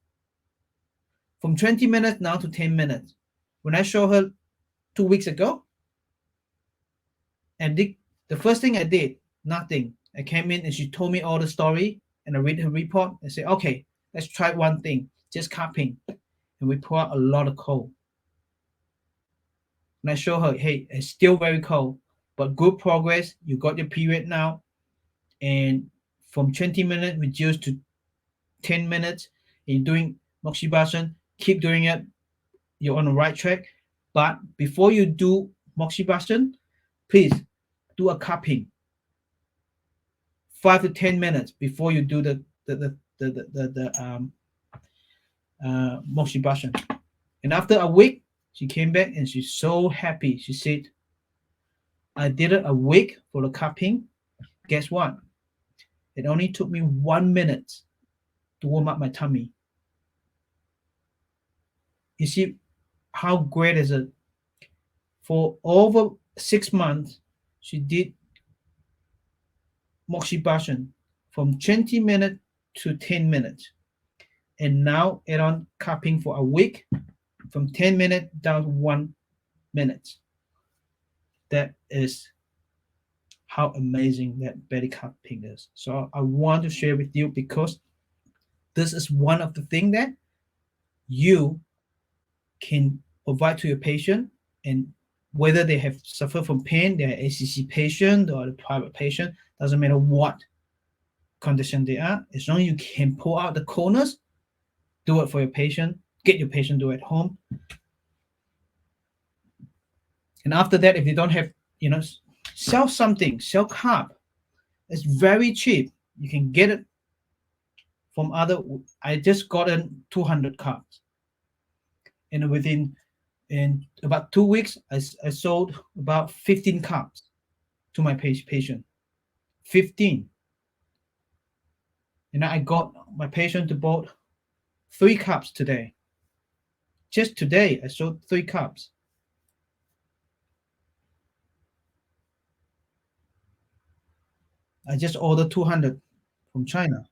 From 20 minutes now to 10 minutes. When I show her 2 weeks ago, And the first thing I did, nothing. I came in and she told me all the story, and I read her report and said, okay, let's try one thing, just cupping. And we pour out a lot of cold. And I show her, hey, it's still very cold, but good progress. You got your period now, and from 20 minutes reduced to 10 minutes. And you're doing moxibustion, keep doing it. You're on the right track. But before you do moxibustion, please do a cupping 5 to 10 minutes before you do the moxibustion. And after a week, she came back and she's so happy. She said, I did it a week for the cupping. Guess what? It only took me 1 minute to warm up my tummy. You see how great is it? For over 6 months, she did moxibustion from 20 minutes to 10 minutes. And now add on cupping for a week from 10 minutes down to 1 minute. That is how amazing that belly cupping is. So I want to share with you because this is one of the things that you can provide to your patient, and whether they have suffered from pain, they're ACC patient or a private patient, doesn't matter what condition they are, as long as you can pull out the corners, do it for your patient, get your patient do it at home. And after that, if they don't have, sell something, sell cup. It's very cheap. You can get it from other. I just got in 200 cups, and in about 2 weeks, I sold about 15 cups to my patient. 15. And I got my patient to bought 3 cups today. Just today, I sold 3 cups. I just ordered 200 from China.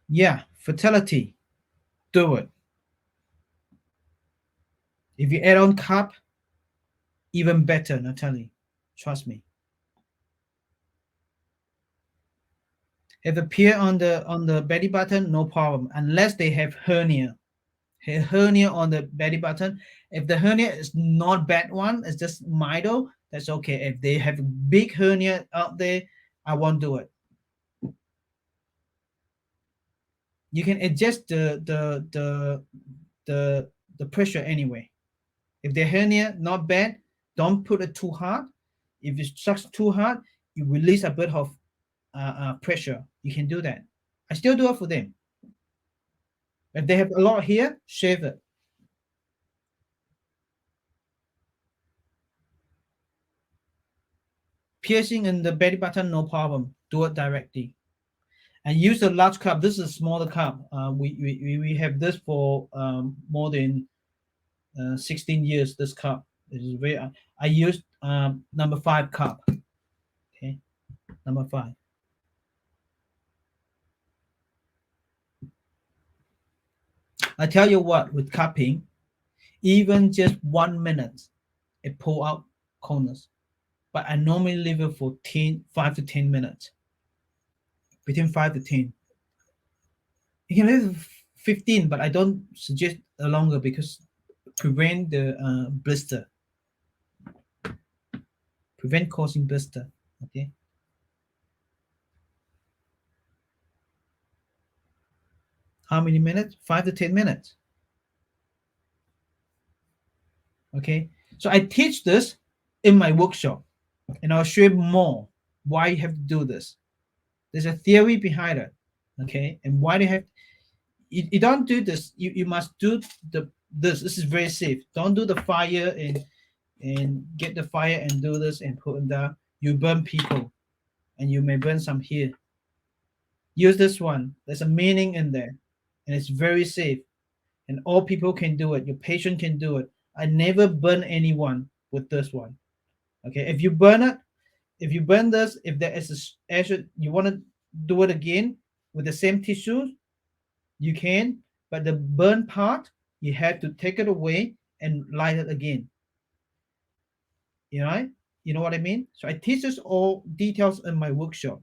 Yeah, fertility. Do it. If you add on cup, even better, Natalie. Trust me. If appear on the belly button, no problem, unless they have hernia. Hernia on the belly button. If the hernia is not bad one, it's just mild, that's okay. If they have a big hernia out there, I won't do it. You can adjust the pressure anyway. If the hernia not bad, don't put it too hard. If it sucks too hard, you release a bit of pressure. You can do that. I still do it for them. If they have a lot here, shave it. Piercing in the belly button, no problem. Do it directly. And use a large cup. This is a smaller cup. We have this for more than 16 years. This cup is very. I used number 5 cup. Okay, number 5. I tell you what, with cupping, even just 1 minute, it pull out corners. But I normally leave it for 5 to 10 minutes. Between 5 to 10. You can leave 15, but I don't suggest longer because prevent the blister. Prevent causing blister. Okay. How many minutes? 5 to 10 minutes. Okay. So I teach this in my workshop, and I'll show you more why you have to do this. There's a theory behind it. Okay. And why do you have you don't do this. You must do this. This is very safe. Don't do the fire and get the fire and do this and put it down. You burn people, and you may burn some here. Use this one. There's a meaning in there, and it's very safe. And all people can do it. Your patient can do it. I never burn anyone with this one. Okay, if you burn it, if you burn this, if there is a you want to do it again, with the same tissue, you can, but the burn part, you have to take it away and light it again. You know, you know what I mean? So I teach this all details in my workshop.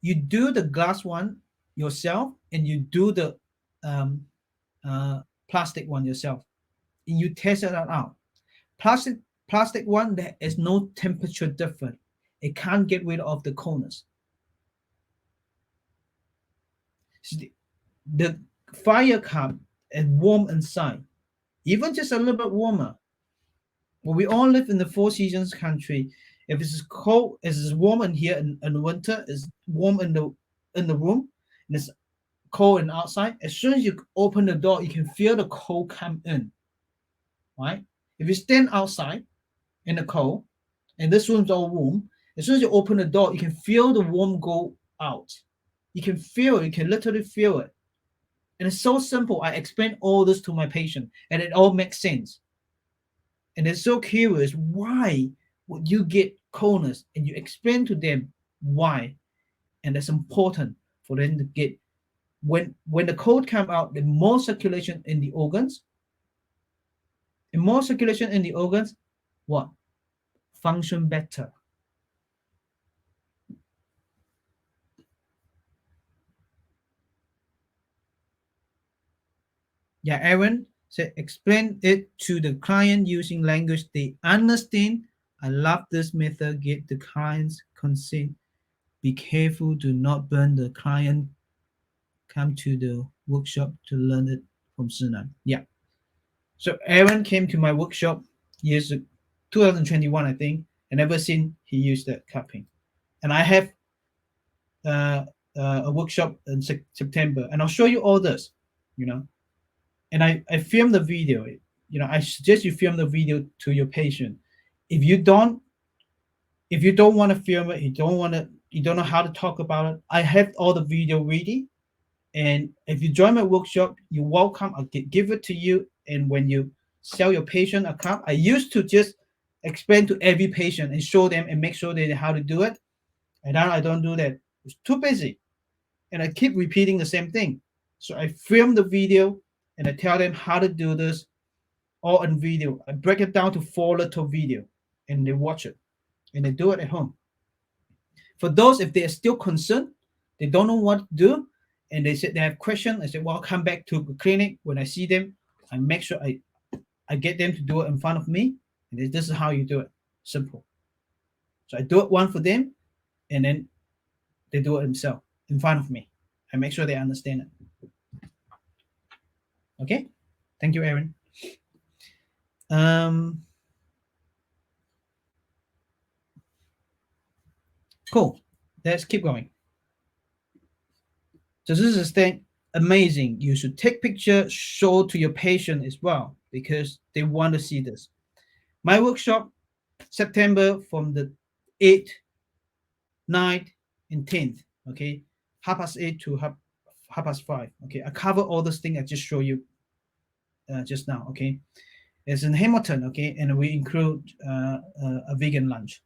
You do the glass one yourself, and you do the um, plastic one yourself, and you test it out. Plastic plastic one, there is no temperature difference. It can't get rid of the coldness. So the fire cup is warm inside, even just a little bit warmer. Well, we all live in the four seasons country. If it's cold, it's warm in here in winter, it's warm in the room, and it's cold and outside. As soon as you open the door, you can feel the cold come in. Right? If you stand outside in the cold, and this room's all warm, as soon as you open the door, you can feel the warm go out. You can feel it, you can literally feel it. And it's so simple. I explain all this to my patient, and it all makes sense. And they're so curious, why would you get coldness? And you explain to them why. And that's important for them to get. When the cold come out, the more circulation in the organs, and more circulation in the organs, what? Function better. Yeah, Aaron said explain it to the client using language they understand. I love this method. Get the client's consent. Be careful. Do not burn the client. Come to the workshop to learn it from Szenan. Yeah. So Aaron came to my workshop years 2021, I think, and ever since he used that cupping. And I have uh, a workshop in September, and I'll show you all this, you know. And I filmed the video. You know, I suggest you film the video to your patient. If you don't, if you don't want to film it, you don't know how to talk about it, I have all the video ready. And if you join my workshop, you're welcome. I'll give it to you. And when you sell your patient a cup, I used to just explain to every patient and show them and make sure they know how to do it. And now I don't do that. It's too busy. And I keep repeating the same thing. So I film the video and I tell them how to do this all in video. I break it down to 4 little video and they watch it and they do it at home. For those, if they are still concerned, they don't know what to do, and they said they have questions, I said, well, come back to the clinic. When I see them, I make sure I get them to do it in front of me. And this is how you do it. Simple. So I do it one for them, and then they do it themselves in front of me. I make sure they understand it. Okay? Thank you, Aaron. Cool. Let's keep going. So this is thing amazing. You should take picture, show to your patient as well, because they want to see this. My workshop, September from the 8th, 9th, and 10th. Okay, 8:30 to 5:30. Okay, I cover all this thing I just show you just now. Okay, it's in Hamilton. Okay, and we include a vegan lunch.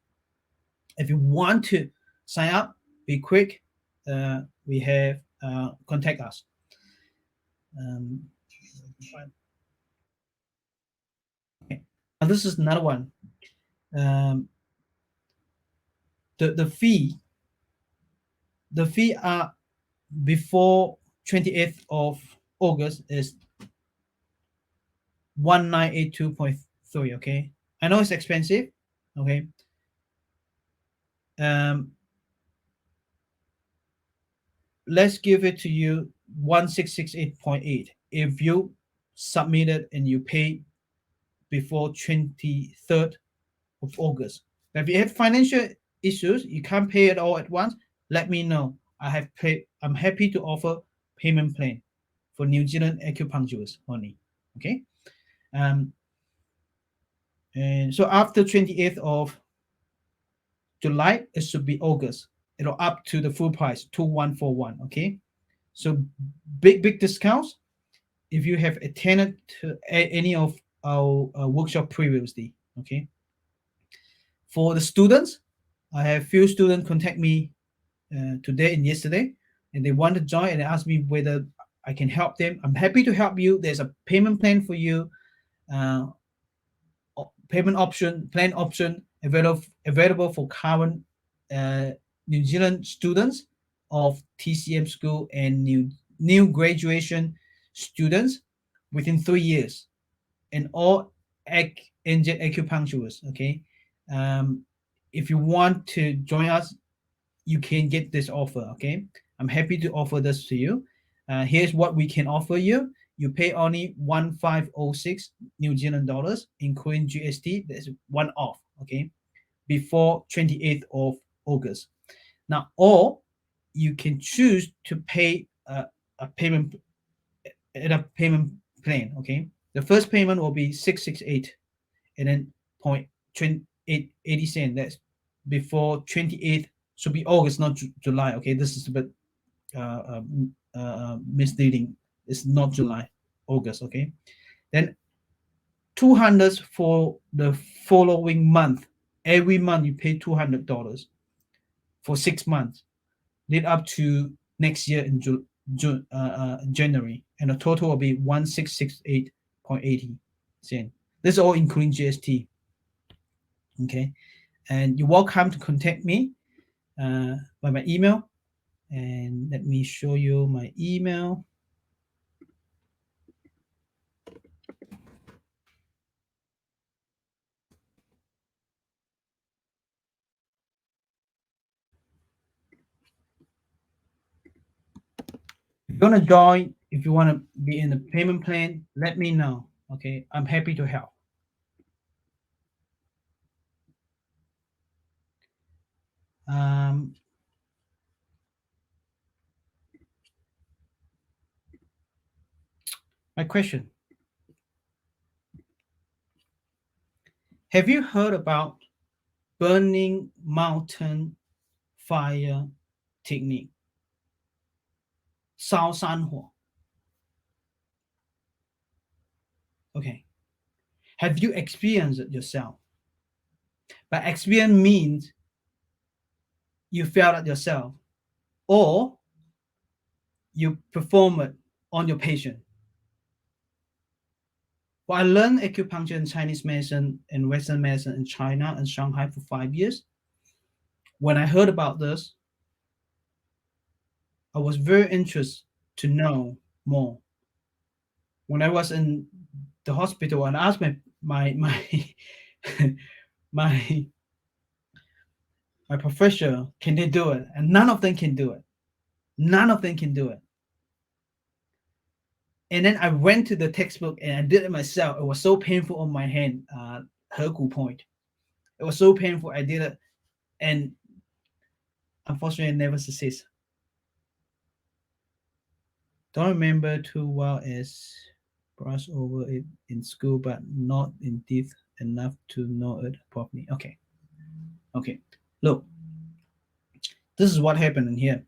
If you want to sign up, be quick. We have contact us. Okay. Now this is another one. The fee are before 28th of August is 1982.3. Okay, I know it's expensive. Okay, let's give it to you 1668.8 if you submit it and you pay before 23rd of August. But if you have financial issues, you can't pay it all at once, let me know. I'm happy to offer payment plan for New Zealand acupuncturists only. Okay. And so after 28th of July, it should be August. It'll up to the full price, 2141. Okay. So big discounts if you have attended to any of our workshop previously. Okay. For the students, I have few students contact me today and yesterday, and they want to join and they ask me whether I can help them. I'm happy to help you. There's a payment plan for you, uh, payment option, plan option available for current uh, New Zealand students of TCM school and new graduation students within 3 years, and all NZ acupuncturists. Okay, um, if you want to join us, you can get this offer. Okay, I'm happy to offer this to you. Here's what we can offer you. You pay only 1506 New Zealand dollars, including GST. That's one off. Okay, before 28th of August. Now, or you can choose to pay a payment at a payment plan. Okay, the first payment will be 668, and then point 80 cent. That's before 28th. Should be August, not July. Okay, this is a bit misleading. It's not July, August. Okay, then 200 for the following month. Every month you pay $200 for 6 months, lead up to next year in January, and the total will be 1668.80 cent. This is all including GST. Okay, and you're welcome to contact me by my email. And let me show you my email. If you want to join, if you want to be in the payment plan, let me know. Okay, I'm happy to help. Um, my question: have you heard about burning mountain fire technique? 烧山火. Okay. Have you experienced it yourself? By experience means you felt it yourself, or you perform it on your patient. Well, I learned acupuncture and Chinese medicine and Western medicine in China and Shanghai for 5 years. When I heard about this, I was very interested to know more. When I was in the hospital and asked my my my professor, can they do it? And none of them can do it. None of them can do it. And then I went to the textbook and I did it myself. It was so painful on my hand, Herku point. It was so painful. I did it, and unfortunately, I never succeeded. Don't remember too well as brush over it in school, but not in depth enough to know it properly. Okay, okay. Look, this is what happened in here.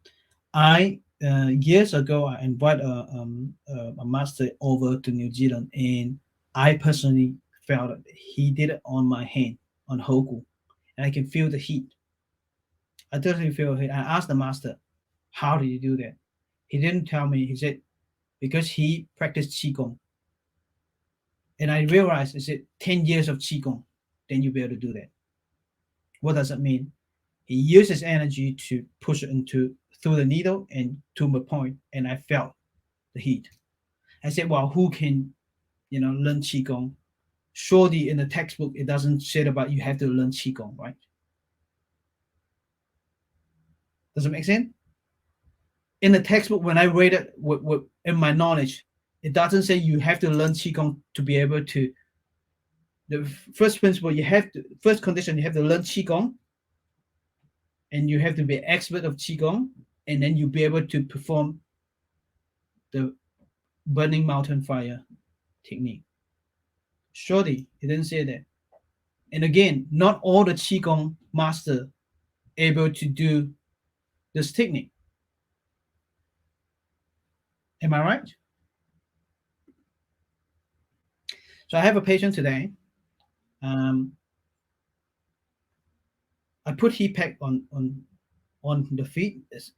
I years ago I invited a master over to New Zealand, and I personally felt it. He did it on my hand on Hoku, and I can feel the heat. I totally feel it. I asked the master, "How did you do that?" He didn't tell me. He said because he practiced qigong, and I realized is it 10 years of qigong, then you'll be able to do that. What does that mean? He uses energy to push it into through the needle and to my point, and I felt the heat. I said, well, who can, learn qigong? Surely in the textbook it doesn't say about you have to learn qigong, right? Does it make sense? In the textbook, when I read it in my knowledge, it doesn't say you have to learn qigong to be able to. The first principle you have to, first condition you have to learn qigong, and you have to be expert of qigong, and then you'll be able to perform the burning mountain fire technique. Surely it didn't say that. And again, not all the qigong master able to do this technique. Am I right? So I have a patient today. Um, I put heat pack on the feet. It's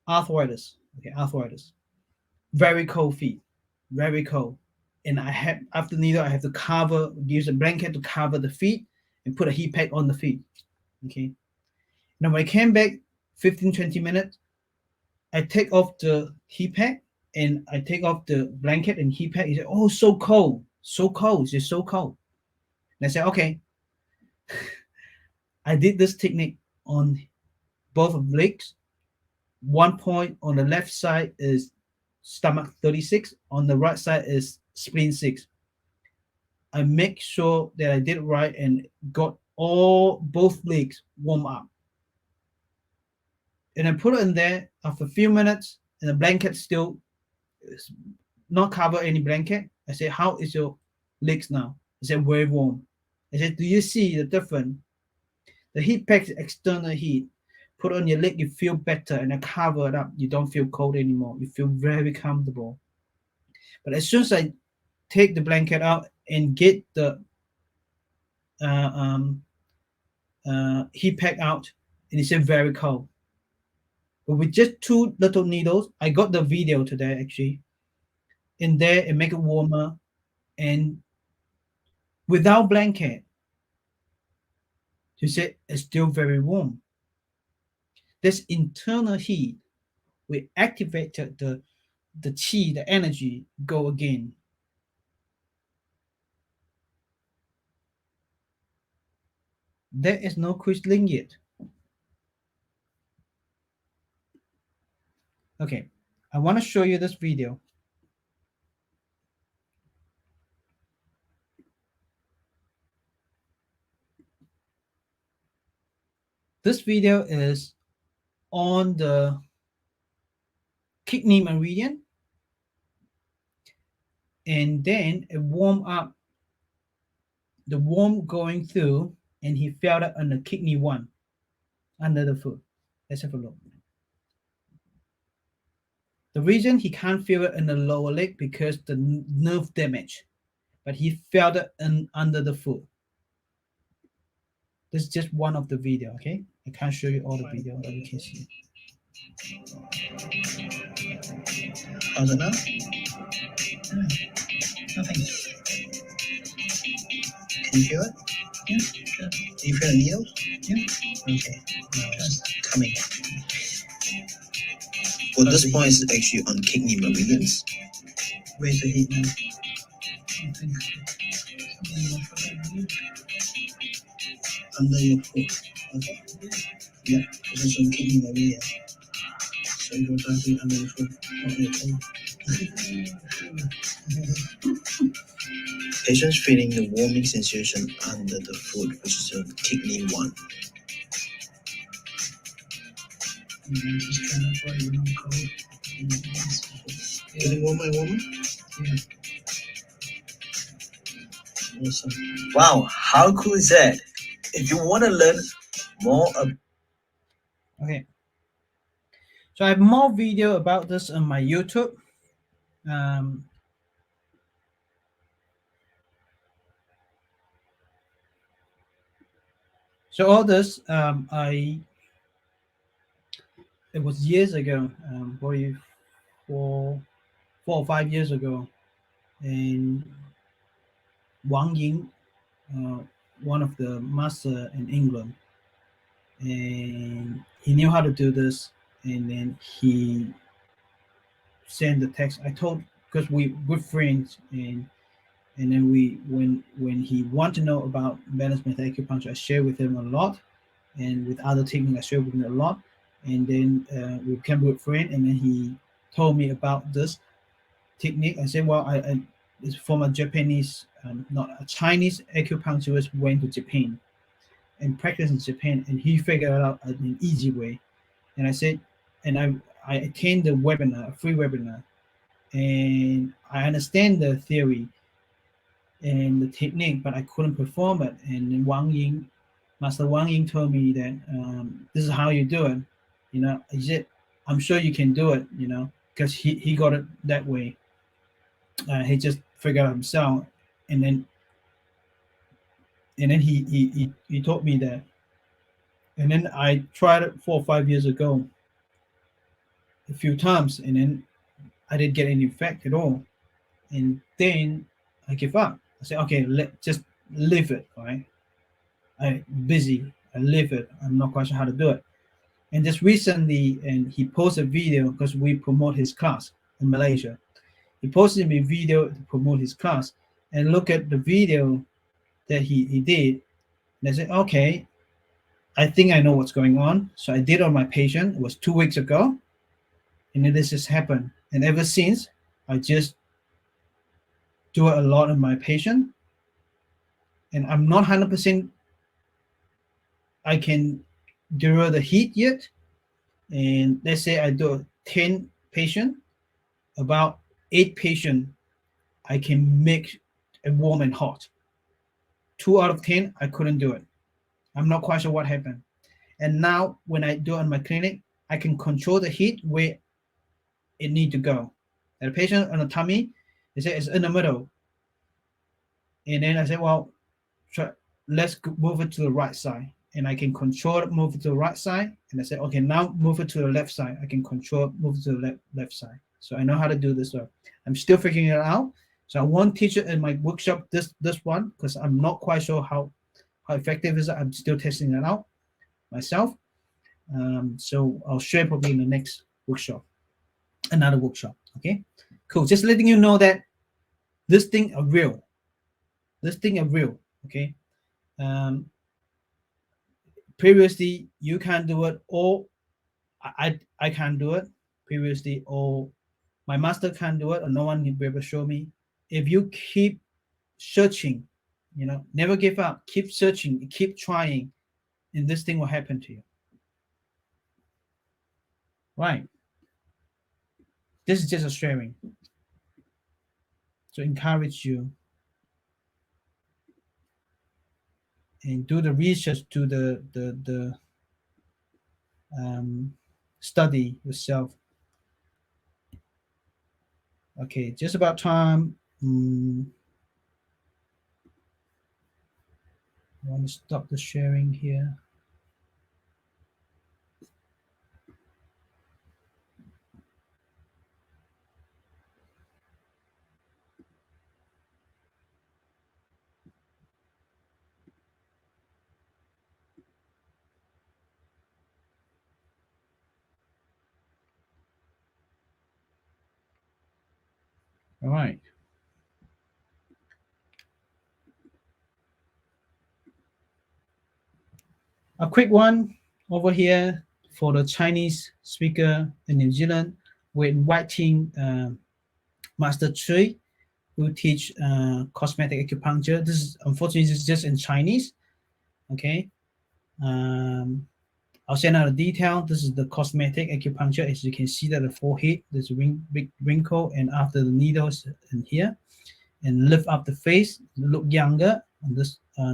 arthritis. Okay, arthritis. Very cold feet, very cold. And I have after needle, I have to use a blanket to cover the feet and put a heat pack on the feet. Okay. Now when I came back 15-20 minutes, I take off the heat pack and I take off the blanket and heat pack. He said, "Oh, so cold, so cold. It's just so cold." And I said, "Okay." I did this technique on both of legs. One point on the left side is stomach 36, on the right side is spleen 6. I make sure that I did it right and got both legs warm up. And I put it in there after a few minutes, and the blanket still is not cover any blanket. I said, "How is your legs now?" I said, "Very warm." I said, "Do you see the difference? The heat pack is external heat. Put on your leg, you feel better, and I cover it up. You don't feel cold anymore. You feel very comfortable." But as soon as I take the blanket out and get the uh, um, heat pack out, and it's very cold. But with just two little needles, I got the video today actually in there and make it warmer. And without blanket, you said it's still very warm. This internal heat, we activated the chi, the energy go again. There is no quisling yet. Okay, I want to show you this video. This video is on the kidney meridian, and then it warm up, the warm going through, and he felt it on the kidney 1 under the foot. Let's have a look. The reason he can't feel it in the lower leg because the nerve damage, but he felt it under the foot. This is just one of the video, okay? I can't show you all the video that you can see. How's it now? Nothing. Can you feel it? Yeah. Sure. Do you feel the needles? Yeah. Okay. No, it's coming. Well, this point is actually on kidney meridians. Where's the heat now? Under your foot. Okay. Yeah, this is on kidney meridian. So you're directly under your foot. Patients feeling the warming sensation under the foot, which is on kidney 1. Just trying to try it cold. Getting warmer and warmer? Yeah. Awesome. Wow, how cool is that? If you want to learn more okay. So I have more video about this on my YouTube. So all this, it was years ago, probably 4 or 5 years ago, and Wang Ying, one of the master in England, and he knew how to do this, and then he sent the text. I told, because we good friends, and then when he want to know about balance method acupuncture, I share with him a lot, and with other techniques I share with him a lot, and then we became good friend, and then he told me about this technique. I said, well, I it's from a Japanese, not a Chinese acupuncturist went to Japan and practiced in Japan, and he figured it out in an easy way. And I said, and I attended the webinar, a free webinar, and I understand the theory and the technique, but I couldn't perform it. And then Master Wang Ying told me that this is how you do it. You know, he said, I'm sure you can do it, you know, because he got it that way. He just figured out himself. And then And then he told me that. And then I tried it 4 or 5 years ago a few times, and then I didn't get any effect at all. And then I give up. I said, okay, just leave it. All right, I busy. I leave it. I'm not quite sure how to do it. And just recently, and he posted a video because we promote his class in Malaysia. He posted me a video to promote his class, and look at the video that he did. And I said, okay, I think I know what's going on. So I did on my patient. It was 2 weeks ago, and then this has happened. And ever since, I just do it a lot on my patient. And I'm not 100% I can deliver the heat yet. And let's say I do 10 patient, about 8 patient I can make it warm and hot. 2 out of 10 I couldn't do it. I'm not quite sure what happened. And now when I do it in my clinic, I can control the heat where it need to go. And the patient on the tummy, they say it's in the middle. And then I say, well, let's move it to the right side. And I can control it, move it to the right side. And I say, okay, now move it to the left side. I can control, move it to the left side. So I know how to do this. So I'm still figuring it out. So I won't teach it in my workshop this one because I'm not quite sure how effective is it. I'm still testing it out myself. So I'll share probably in the next workshop, another workshop. Okay, cool. Just letting you know that this thing are real. This thing are real. Okay. Previously you can't do it, or I can't do it previously, or my master can't do it, or no one will be able to show me. If you keep searching, never give up, keep searching, keep trying, and this thing will happen to you. Right. This is just a sharing to encourage you and do the research, do the study yourself. Okay, just about time. I want to stop the sharing here. All right. A quick one over here for the Chinese speaker in New Zealand. We're inviting Master Chui, who teach cosmetic acupuncture. This is unfortunately this is just in Chinese. Okay. I'll send out the detail. This is the cosmetic acupuncture. As you can see that the forehead, there's a big wrinkle, and after the needles in here, and lift up the face, look younger on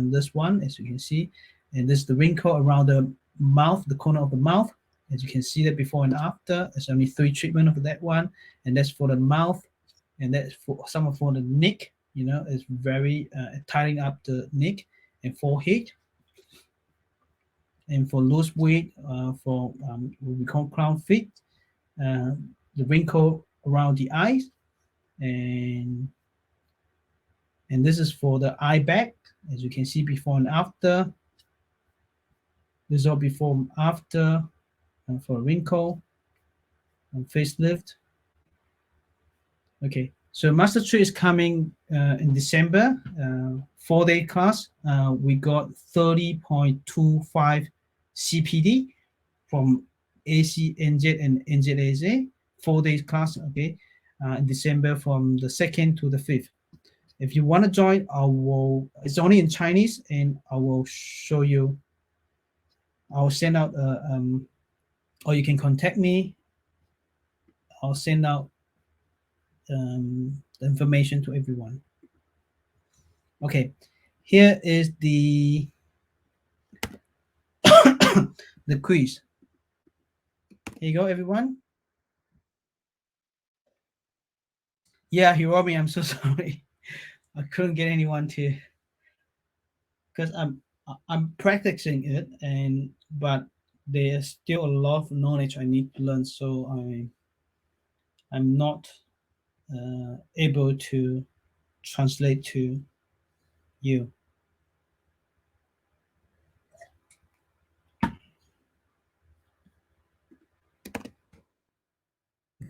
this one, as you can see. And this is the wrinkle around the mouth, the corner of the mouth. As you can see that before and after. There's only 3 treatments of that one, and that's for the mouth, and that's for some for the neck. It's very tightening up the neck and forehead. And for loose weight, for what we call crown feet, the wrinkle around the eyes, and this is for the eye bag, as you can see before and after. This is all before and after, and for wrinkle and facelift. Okay, so Master Tree is coming in December, 4-day class. We got 30.25 CPD from AC, NZ, and NZAZ. 4-day class, okay, in December from the 2nd to the 5th. If you want to join, it's only in Chinese, and I will show you. I'll send out, or you can contact me. I'll send out the information to everyone. Okay, here is the the quiz. Here you go, everyone. Yeah, Hiromi, I'm so sorry. I couldn't get anyone to because I'm practicing it, and but there's still a lot of knowledge I need to learn. So I'm not able to translate to you.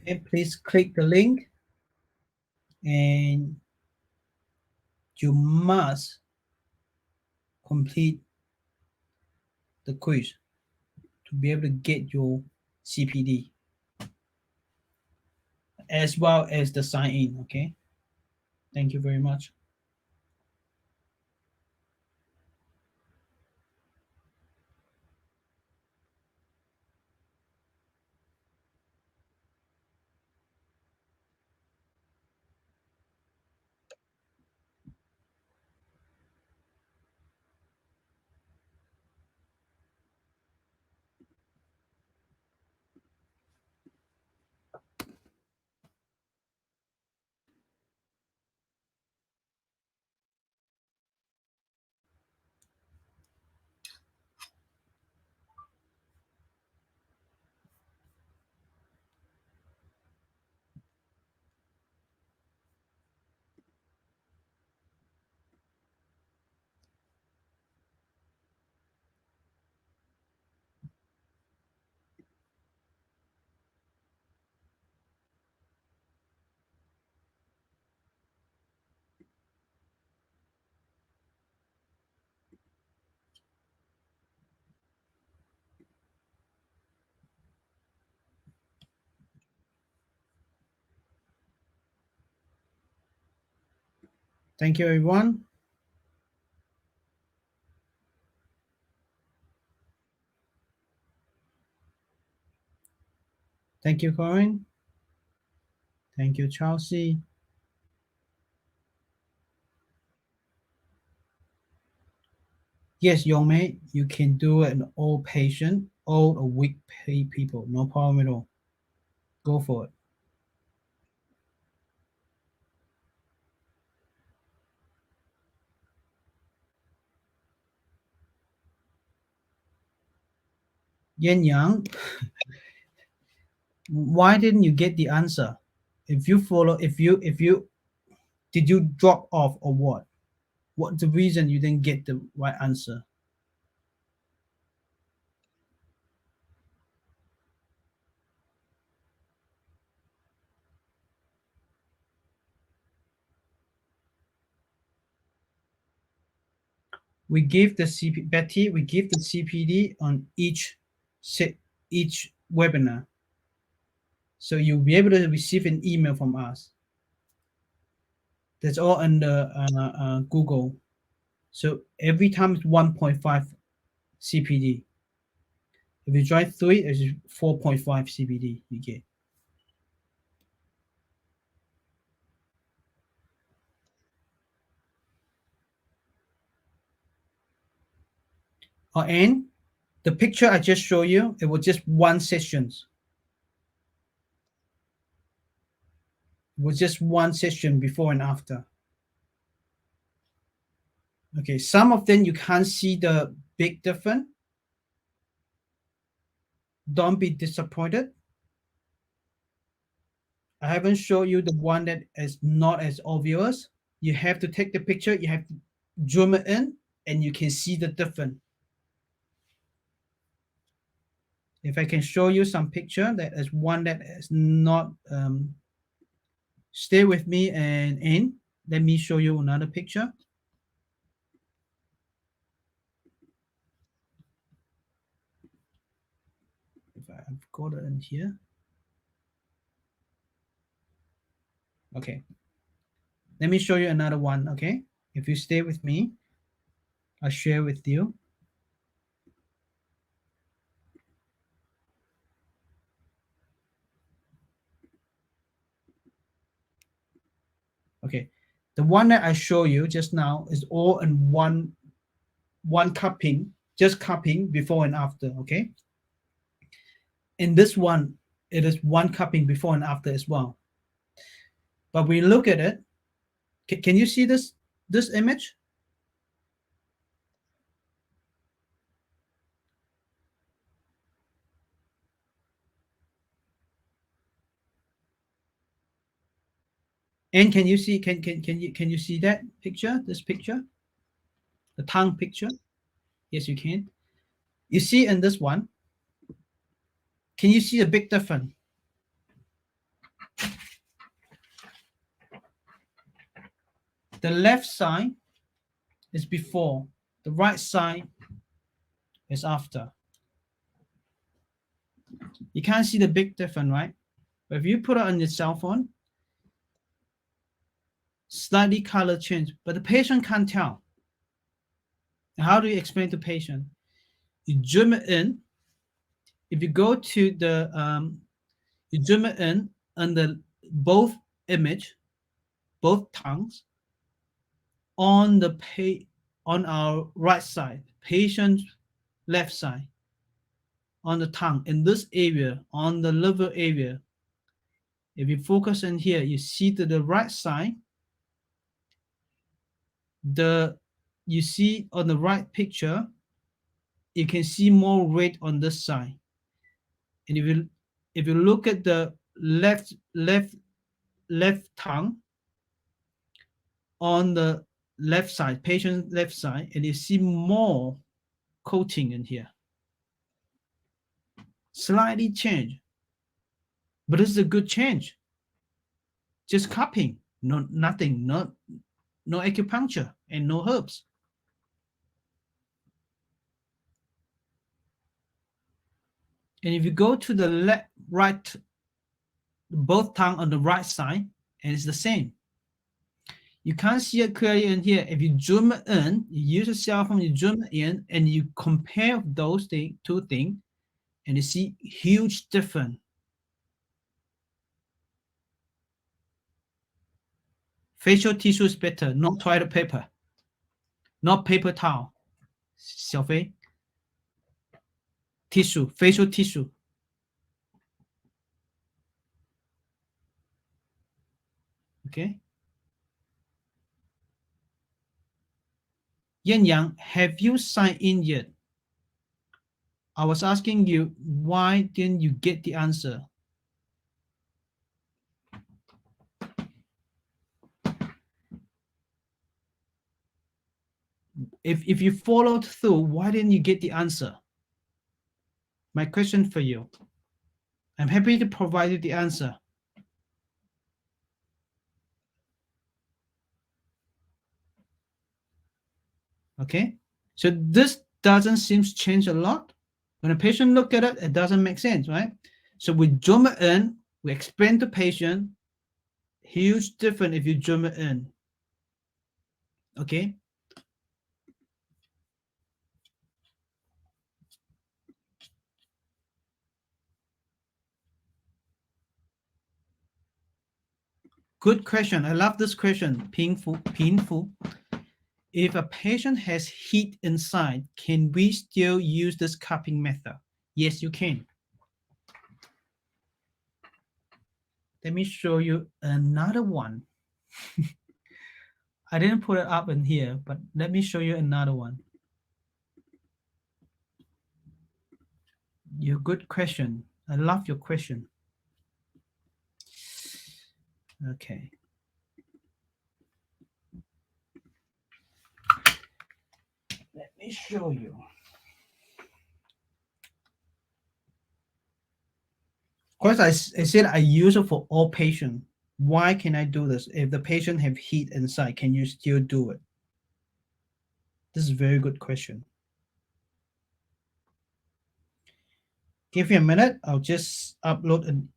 Okay, please click the link, and you must complete the quiz to be able to get your CPD as well as the sign in. Okay, thank you very much. Thank you, everyone. Thank you, Corinne. Thank you, Chelsea. Yes, young mate, you can do an old patient, old or weak people. No problem at all. Go for it. Yin Yang, why didn't you get the answer? If you did you drop off or what? What's the reason you didn't get the right answer? We give the Betty, we give the CPD on each webinar. So you'll be able to receive an email from us. That's all under Google. So every time it's 1.5 CPD. If you try 3, it's 4.5 CPD you get. And the picture I just showed you, it was just one sessions. It was just one session before and after. Okay, some of them you can't see the big difference. Don't be disappointed. I haven't shown you the one that is not as obvious. You have to take the picture, you have to zoom it in, and you can see the difference. If I can show you some picture that is one that is not, stay with me and in. Let me show you another picture. If I've got it in here. Okay. Let me show you another one, okay? If you stay with me, I'll share with you. Okay. The one that I show you just now is all in one cupping, just cupping before and after, okay? In this one, it is one cupping before and after as well. But we look at it, can you see this image? And can you see, can you see that picture, this picture, the tongue picture? Yes, you can. You see in this one, can you see a big difference? The left side is before, the right side is after. You can't see the big difference, right? But if you put it on your cell phone, slightly color change, but the patient can't tell. How do you explain to patient? You zoom it in. If you go to the, you zoom it in on the both image, both tongues, on the on our right side, patient left side, on the tongue, in this area, on the liver area. If you focus in here, you see to the right side, you see on the right picture, you can see more red on this side. And if you look at the left tongue on the left side, patient left side, and you see more coating in here. Slightly change, but it's a good change. Just cupping, nothing, no acupuncture and no herbs. And if you go to the right, both tongue on the right side, and it's the same. You can't see it clearly in here. If you zoom in, you use a cell phone, you zoom in, and you compare those two things, and you see huge difference. Facial tissue is better, not toilet paper, not paper towel. 小飞 tissue, facial tissue. Okay. Yin Yang, have you signed in yet? I was asking you, why didn't you get the answer? If you followed through, why didn't you get the answer? My question for you. I'm happy to provide you the answer. Okay, so this doesn't seem to change a lot. When a patient look at it, it doesn't make sense, right? So we zoom it in, we explain to patient, huge difference if you zoom it in. Okay. Good question. I love this question. Painful. If a patient has heat inside, can we still use this cupping method? Yes, you can. Let me show you another one. I didn't put it up in here, but let me show you another one. Your good question. I love your question. Okay. Let me show you. Of course, I said I use it for all patients. Why can I do this? If the patient have heat inside, can you still do it? This is a very good question. Give me a minute. I'll just upload an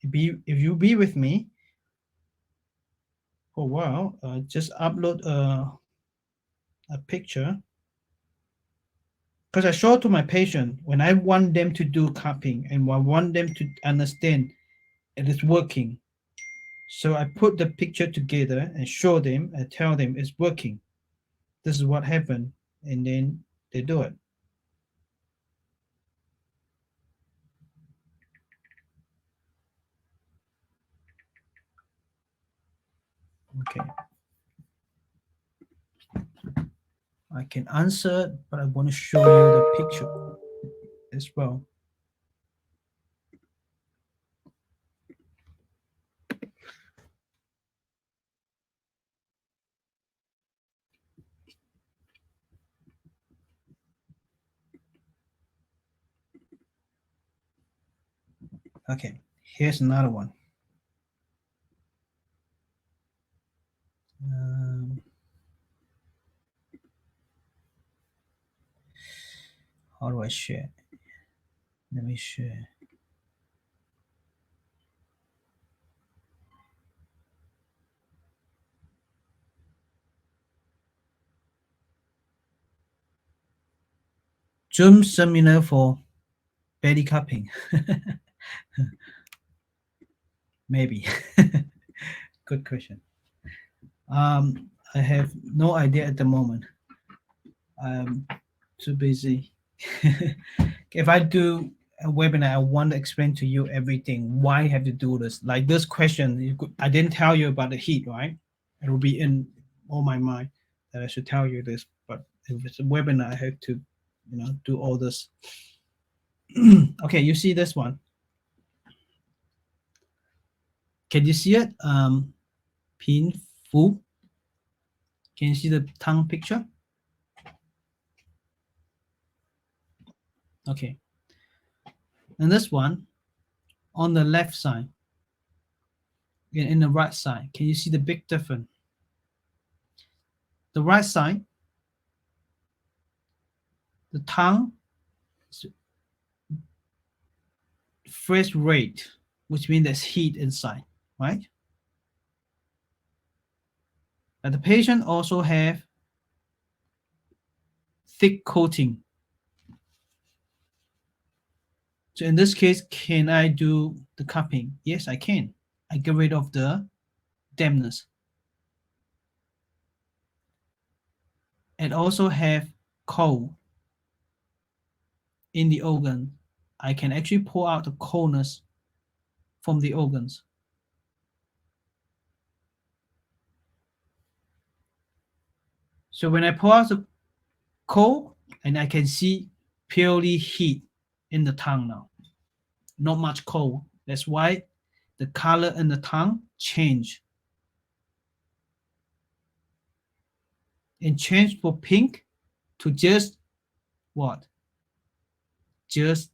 if you be with me for a while, just upload a picture, because I show it to my patient when I want them to do cupping and I want them to understand it is working. So I put the picture together and show them and tell them it's working. This is what happened, and then they do it. Okay. I can answer, but I want to show you the picture as well. Okay, here's another one. How do I share? Let me share. Zoom seminar for belly cupping. Maybe. Good question. I have no idea at the moment. I'm too busy. If I do a webinar, I want to explain to you everything. Why you have to do this? Like this question, I didn't tell you about the heat, right? It will be in all my mind that I should tell you this. But if it's a webinar, I have to, do all this. Okay, you see this one. Can you see it? Pin Fu. Can you see the tongue picture? Okay. And this one on the left side and in the right side, can you see the big difference? The right side, the tongue is fresh rate, which means there's heat inside, right? And the patient also have thick coating. So in this case, can I do the cupping? Yes, I can. I get rid of the dampness. And also have cold in the organ. I can actually pull out the coldness from the organs. So when I pull out the cold, and I can see purely heat in the tongue now. Not much cold. That's why the color in the tongue change. And change from pink to just what? Just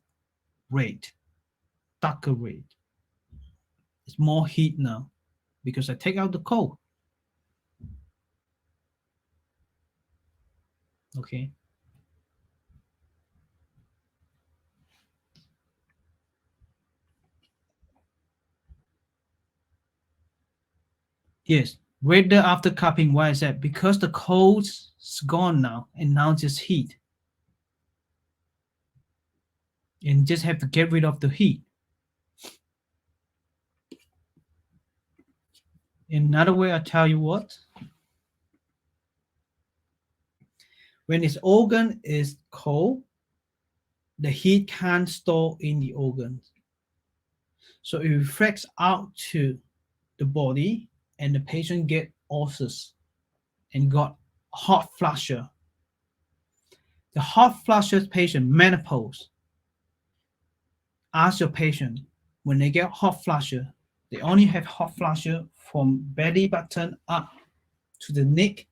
red, darker red. It's more heat now because I take out the cold. Okay. Yes, redder after cupping. Why is that? Because the cold's gone now and now just heat. And just have to get rid of the heat. In another way, I tell you what. When this organ is cold, the heat can't store in the organs. So it reflects out to the body and the patient get ulcers and got hot flusher. The hot flusher patient, menopause, ask your patient when they get hot flusher, they only have hot flusher from belly button up to the neck,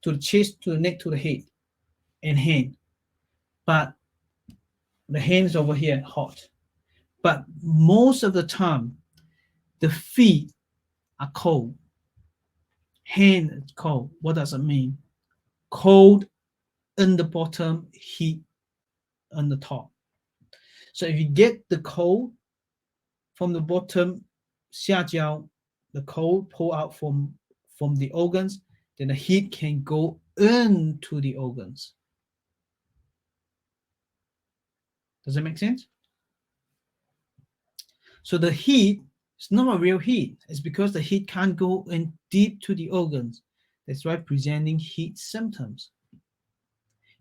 to the chest, to the neck, to the head, and hand. But the hand is over here hot. But most of the time, the feet are cold. Hand is cold. What does it mean? Cold in the bottom, heat on the top. So if you get the cold from the bottom, 下焦, the cold pull out from the organs, then the heat can go into the organs. Does that make sense? So the heat is not a real heat. It's because the heat can't go in deep to the organs. That's why presenting heat symptoms.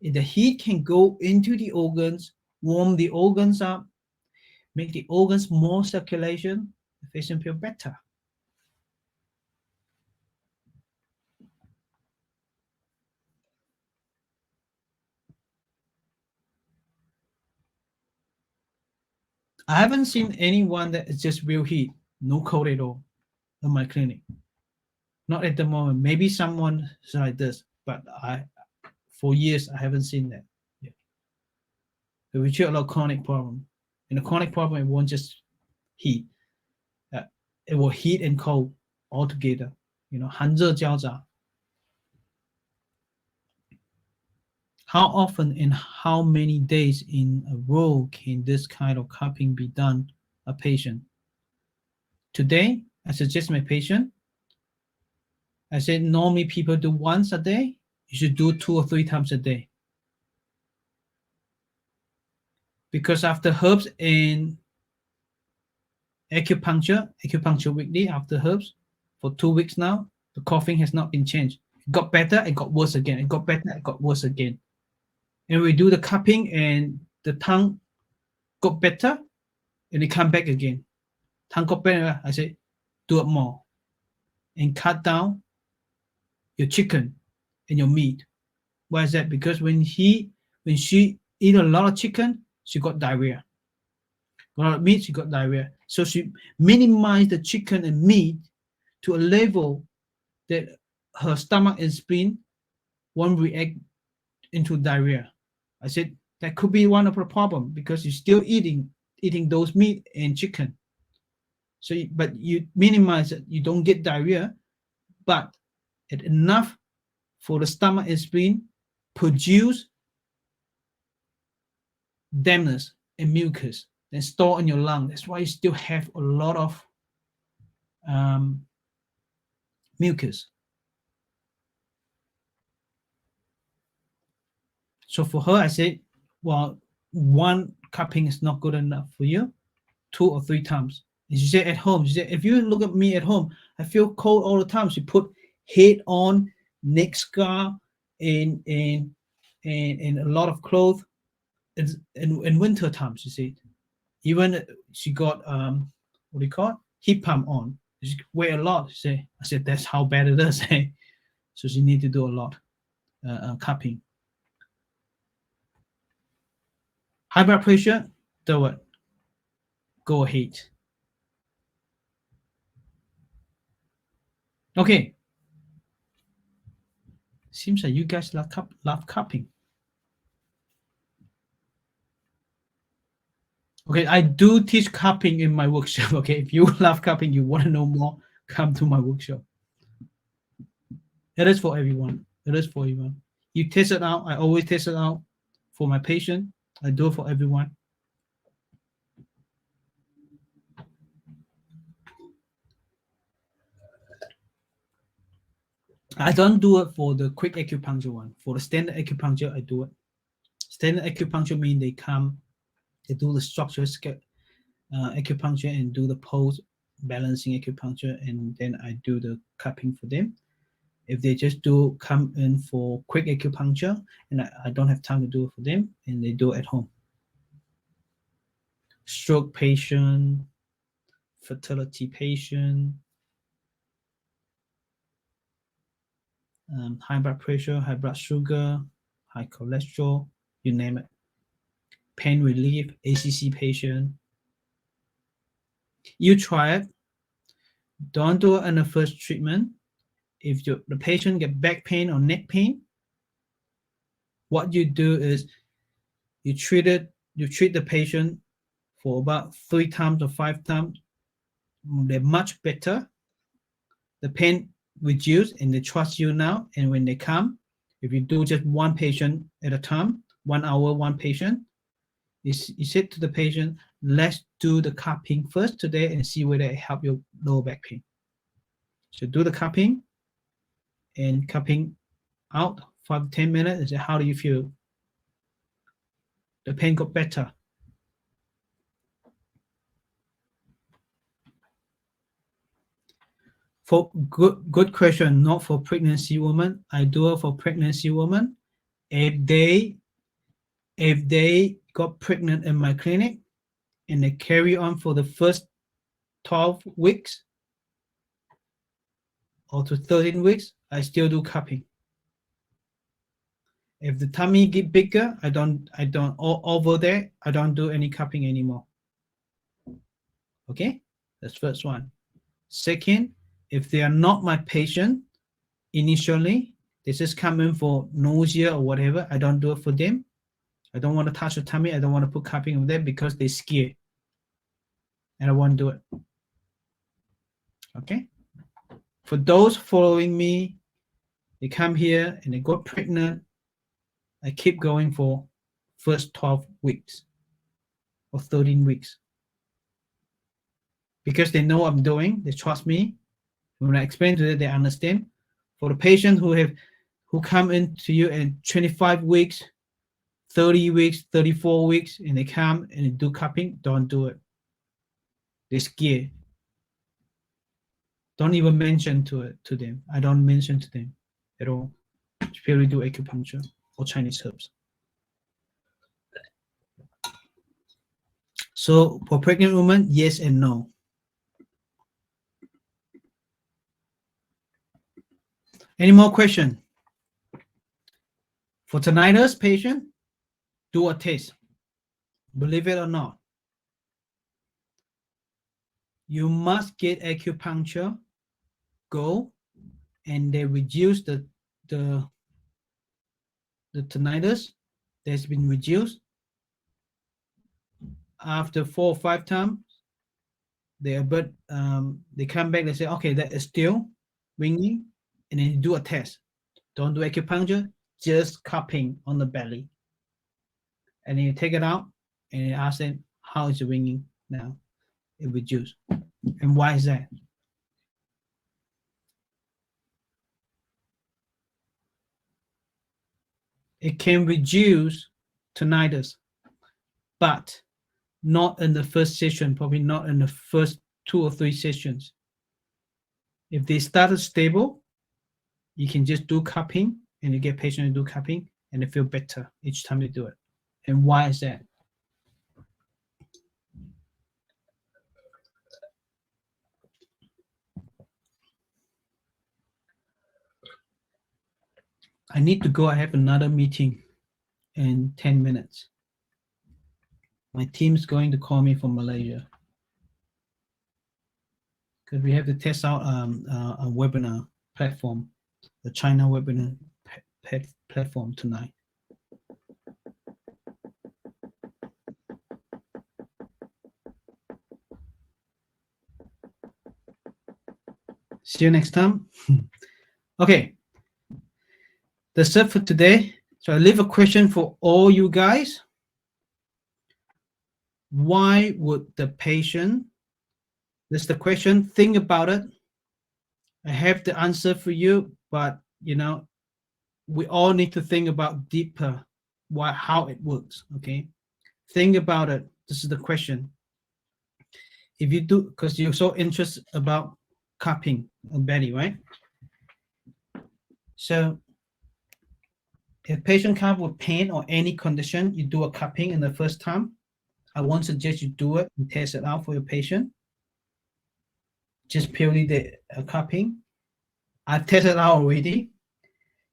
If the heat can go into the organs, warm the organs up, make the organs more circulation, the patient feel better. I haven't seen anyone that is just real heat, no cold at all in my clinic. Not at the moment. Maybe someone is like this, but for years I haven't seen that. Yeah. We treat a lot of chronic problem. And the chronic problem, it won't just heat. It will heat and cold all together. 寒热交杂. How often and how many days in a row can this kind of cupping be done a patient? Today, I suggest my patient, I said normally people do once a day. You should do 2 or 3 times a day. Because after herbs and acupuncture weekly after herbs, for 2 weeks now, the coughing has not been changed. It got better, it got worse again. It got better, it got worse again. And we do the cupping and the tongue got better and it come back again. Tongue got better, I say, do it more. And cut down your chicken and your meat. Why is that? Because when she eat a lot of chicken, she got diarrhea. A lot of meat, she got diarrhea. So she minimized the chicken and meat to a level that her stomach and spleen won't react into diarrhea. I said that could be one of the problem because you're still eating those meat and chicken. So, but you minimize it, you don't get diarrhea, but it's enough for the stomach and spleen produce dampness and mucus and store in your lung. That's why you still have a lot of mucus. So for her, I said, well, 1 cupping is not good enough for you. 2 or 3 times. And she said at home, she said, if you look at me at home, I feel cold all the time. She put head on, neck scar, and a lot of clothes. In winter time, she said. Even she got what do you call it? Heat pump on. She wear a lot. She said, I said, that's how bad it is. So she need to do a lot cupping. High blood pressure, do it. Go ahead. Okay. Seems like you guys love cupping. Okay, I do teach cupping in my workshop. Okay, if you love cupping, you want to know more, come to my workshop. It is for everyone. It is for everyone. You test it out. I always test it out for my patient. I do it for everyone. I don't do it for the quick acupuncture one. For the standard acupuncture, I do it. Standard acupuncture means they do the structure acupuncture and do the pulse balancing acupuncture, and then I do the cupping for them. If they just come in for quick acupuncture and I don't have time to do it for them, and they do it at home. Stroke patient, fertility patient, high blood pressure, high blood sugar, high cholesterol, you name it. Pain relief, ACC patient. You try it. Don't do it in the first treatment. If the patient get back pain or neck pain, what you do is you treat the patient for about 3 times or 5 times. They're much better. The pain reduced and they trust you now. And when they come, if you do just 1 patient at a time, 1 hour, 1 patient, you said to the patient, let's do the cupping first today and see whether it help your lower back pain. So do the cupping and cupping out 5 to 10 minutes and say, how do you feel? The pain got better. For good question, not for pregnancy women. I do it for pregnancy women. If they got pregnant in my clinic and they carry on for the first 12 weeks or to 13 weeks, I still do cupping. If the tummy get bigger, I don't over there, I don't do any cupping anymore. Okay, that's first one. Second, if they are not my patient initially, they just come in for nausea or whatever, I don't do it for them. I don't want to touch the tummy. I don't want to put cupping on them because they're scared. and I won't do it. Okay. For those following me, they come here and they got pregnant. I keep going for first 12 weeks or 13 weeks because they know what I'm doing. They trust me. When I explain to them, they understand. For the patients who come into you in 25 weeks, 30 weeks, 34 weeks, and they come and they do cupping, don't do it. They're scared. Don't even mention to them. I don't mention to them at all. Just purely do acupuncture or Chinese herbs. So for pregnant women, yes and no. Any more question? For tinnitus patient, do a test. Believe it or not, you must get acupuncture, go, and they reduce the tinnitus that's been reduced. After 4 or 5 times, they come back, they say, okay, that is still ringing, and then you do a test. Don't do acupuncture, just cupping on the belly. And then you take it out and you ask them, how is it ringing now? It reduced. And why is that? It can reduce tinnitus, but not in the first session, probably not in the first 2 or 3 sessions. If they started stable, you can just do cupping and you get patients to do cupping and they feel better each time they do it. And why is that? I need to go. I have another meeting in 10 minutes. My team's going to call me from Malaysia because we have to test out a webinar platform, the China webinar platform tonight. See you next time. Okay, that's it for today. So I leave a question for all you guys. Why would the patient, that's the question, think about it. I have the answer for you, but you know, we all need to think about deeper how it works. Okay, think about it. This is the question. If you do, because you're so interested about cupping a belly, right? So if patient comes with pain or any condition, you do a cupping in the first time. I won't suggest you do it and test it out for your patient. Just purely the cupping. I've tested it out already.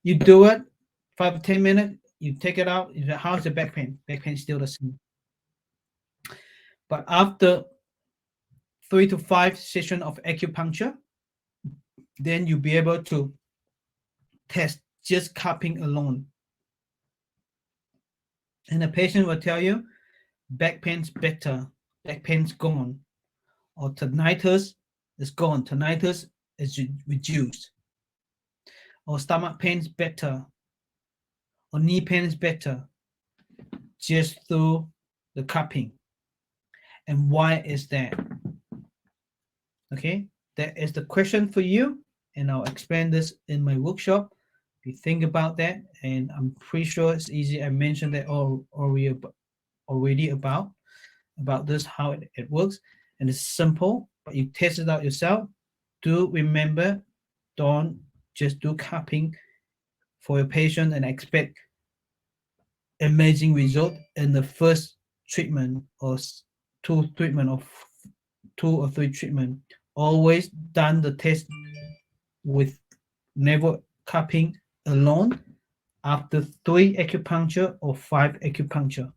You do it 5 to 10 minutes, you take it out. How's the back pain? Back pain is still the same. But after 3 to 5 sessions of acupuncture, then you'll be able to test just cupping alone. And the patient will tell you, back pain's better, back pain's gone, or tinnitus is gone, tinnitus is reduced, or stomach pain's better, or knee pain is better, just through the cupping. And why is that? Okay, that is the question for you, and I'll explain this in my workshop. If you think about that, and I'm pretty sure it's easy. I mentioned that already about this, how it works, and it's simple, but you test it out yourself. Do remember, don't just do cupping for your patient and expect amazing result in the first treatment or 2 or 3 treatment. Always done the test with never cupping alone after 3 acupuncture or 5 acupuncture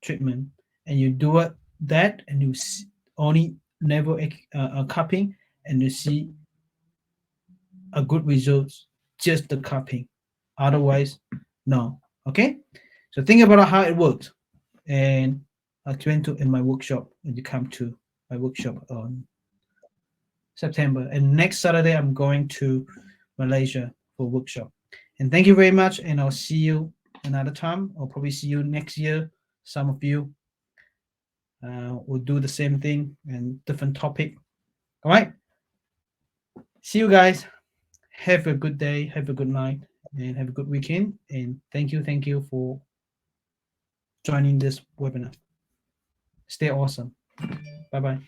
treatment, and you do it that, and you only never cupping, and you see a good results just the cupping. Otherwise, no. Okay, so think about how it works, and I'll explain to in my workshop when you come to my workshop on September. And next Saturday, I'm going to Malaysia for workshop. And thank you very much. And I'll see you another time. I'll probably see you next year. Some of you will do the same thing and different topic. All right. See you guys. Have a good day. Have a good night. And have a good weekend. And thank you for joining this webinar. Stay awesome. Bye-bye.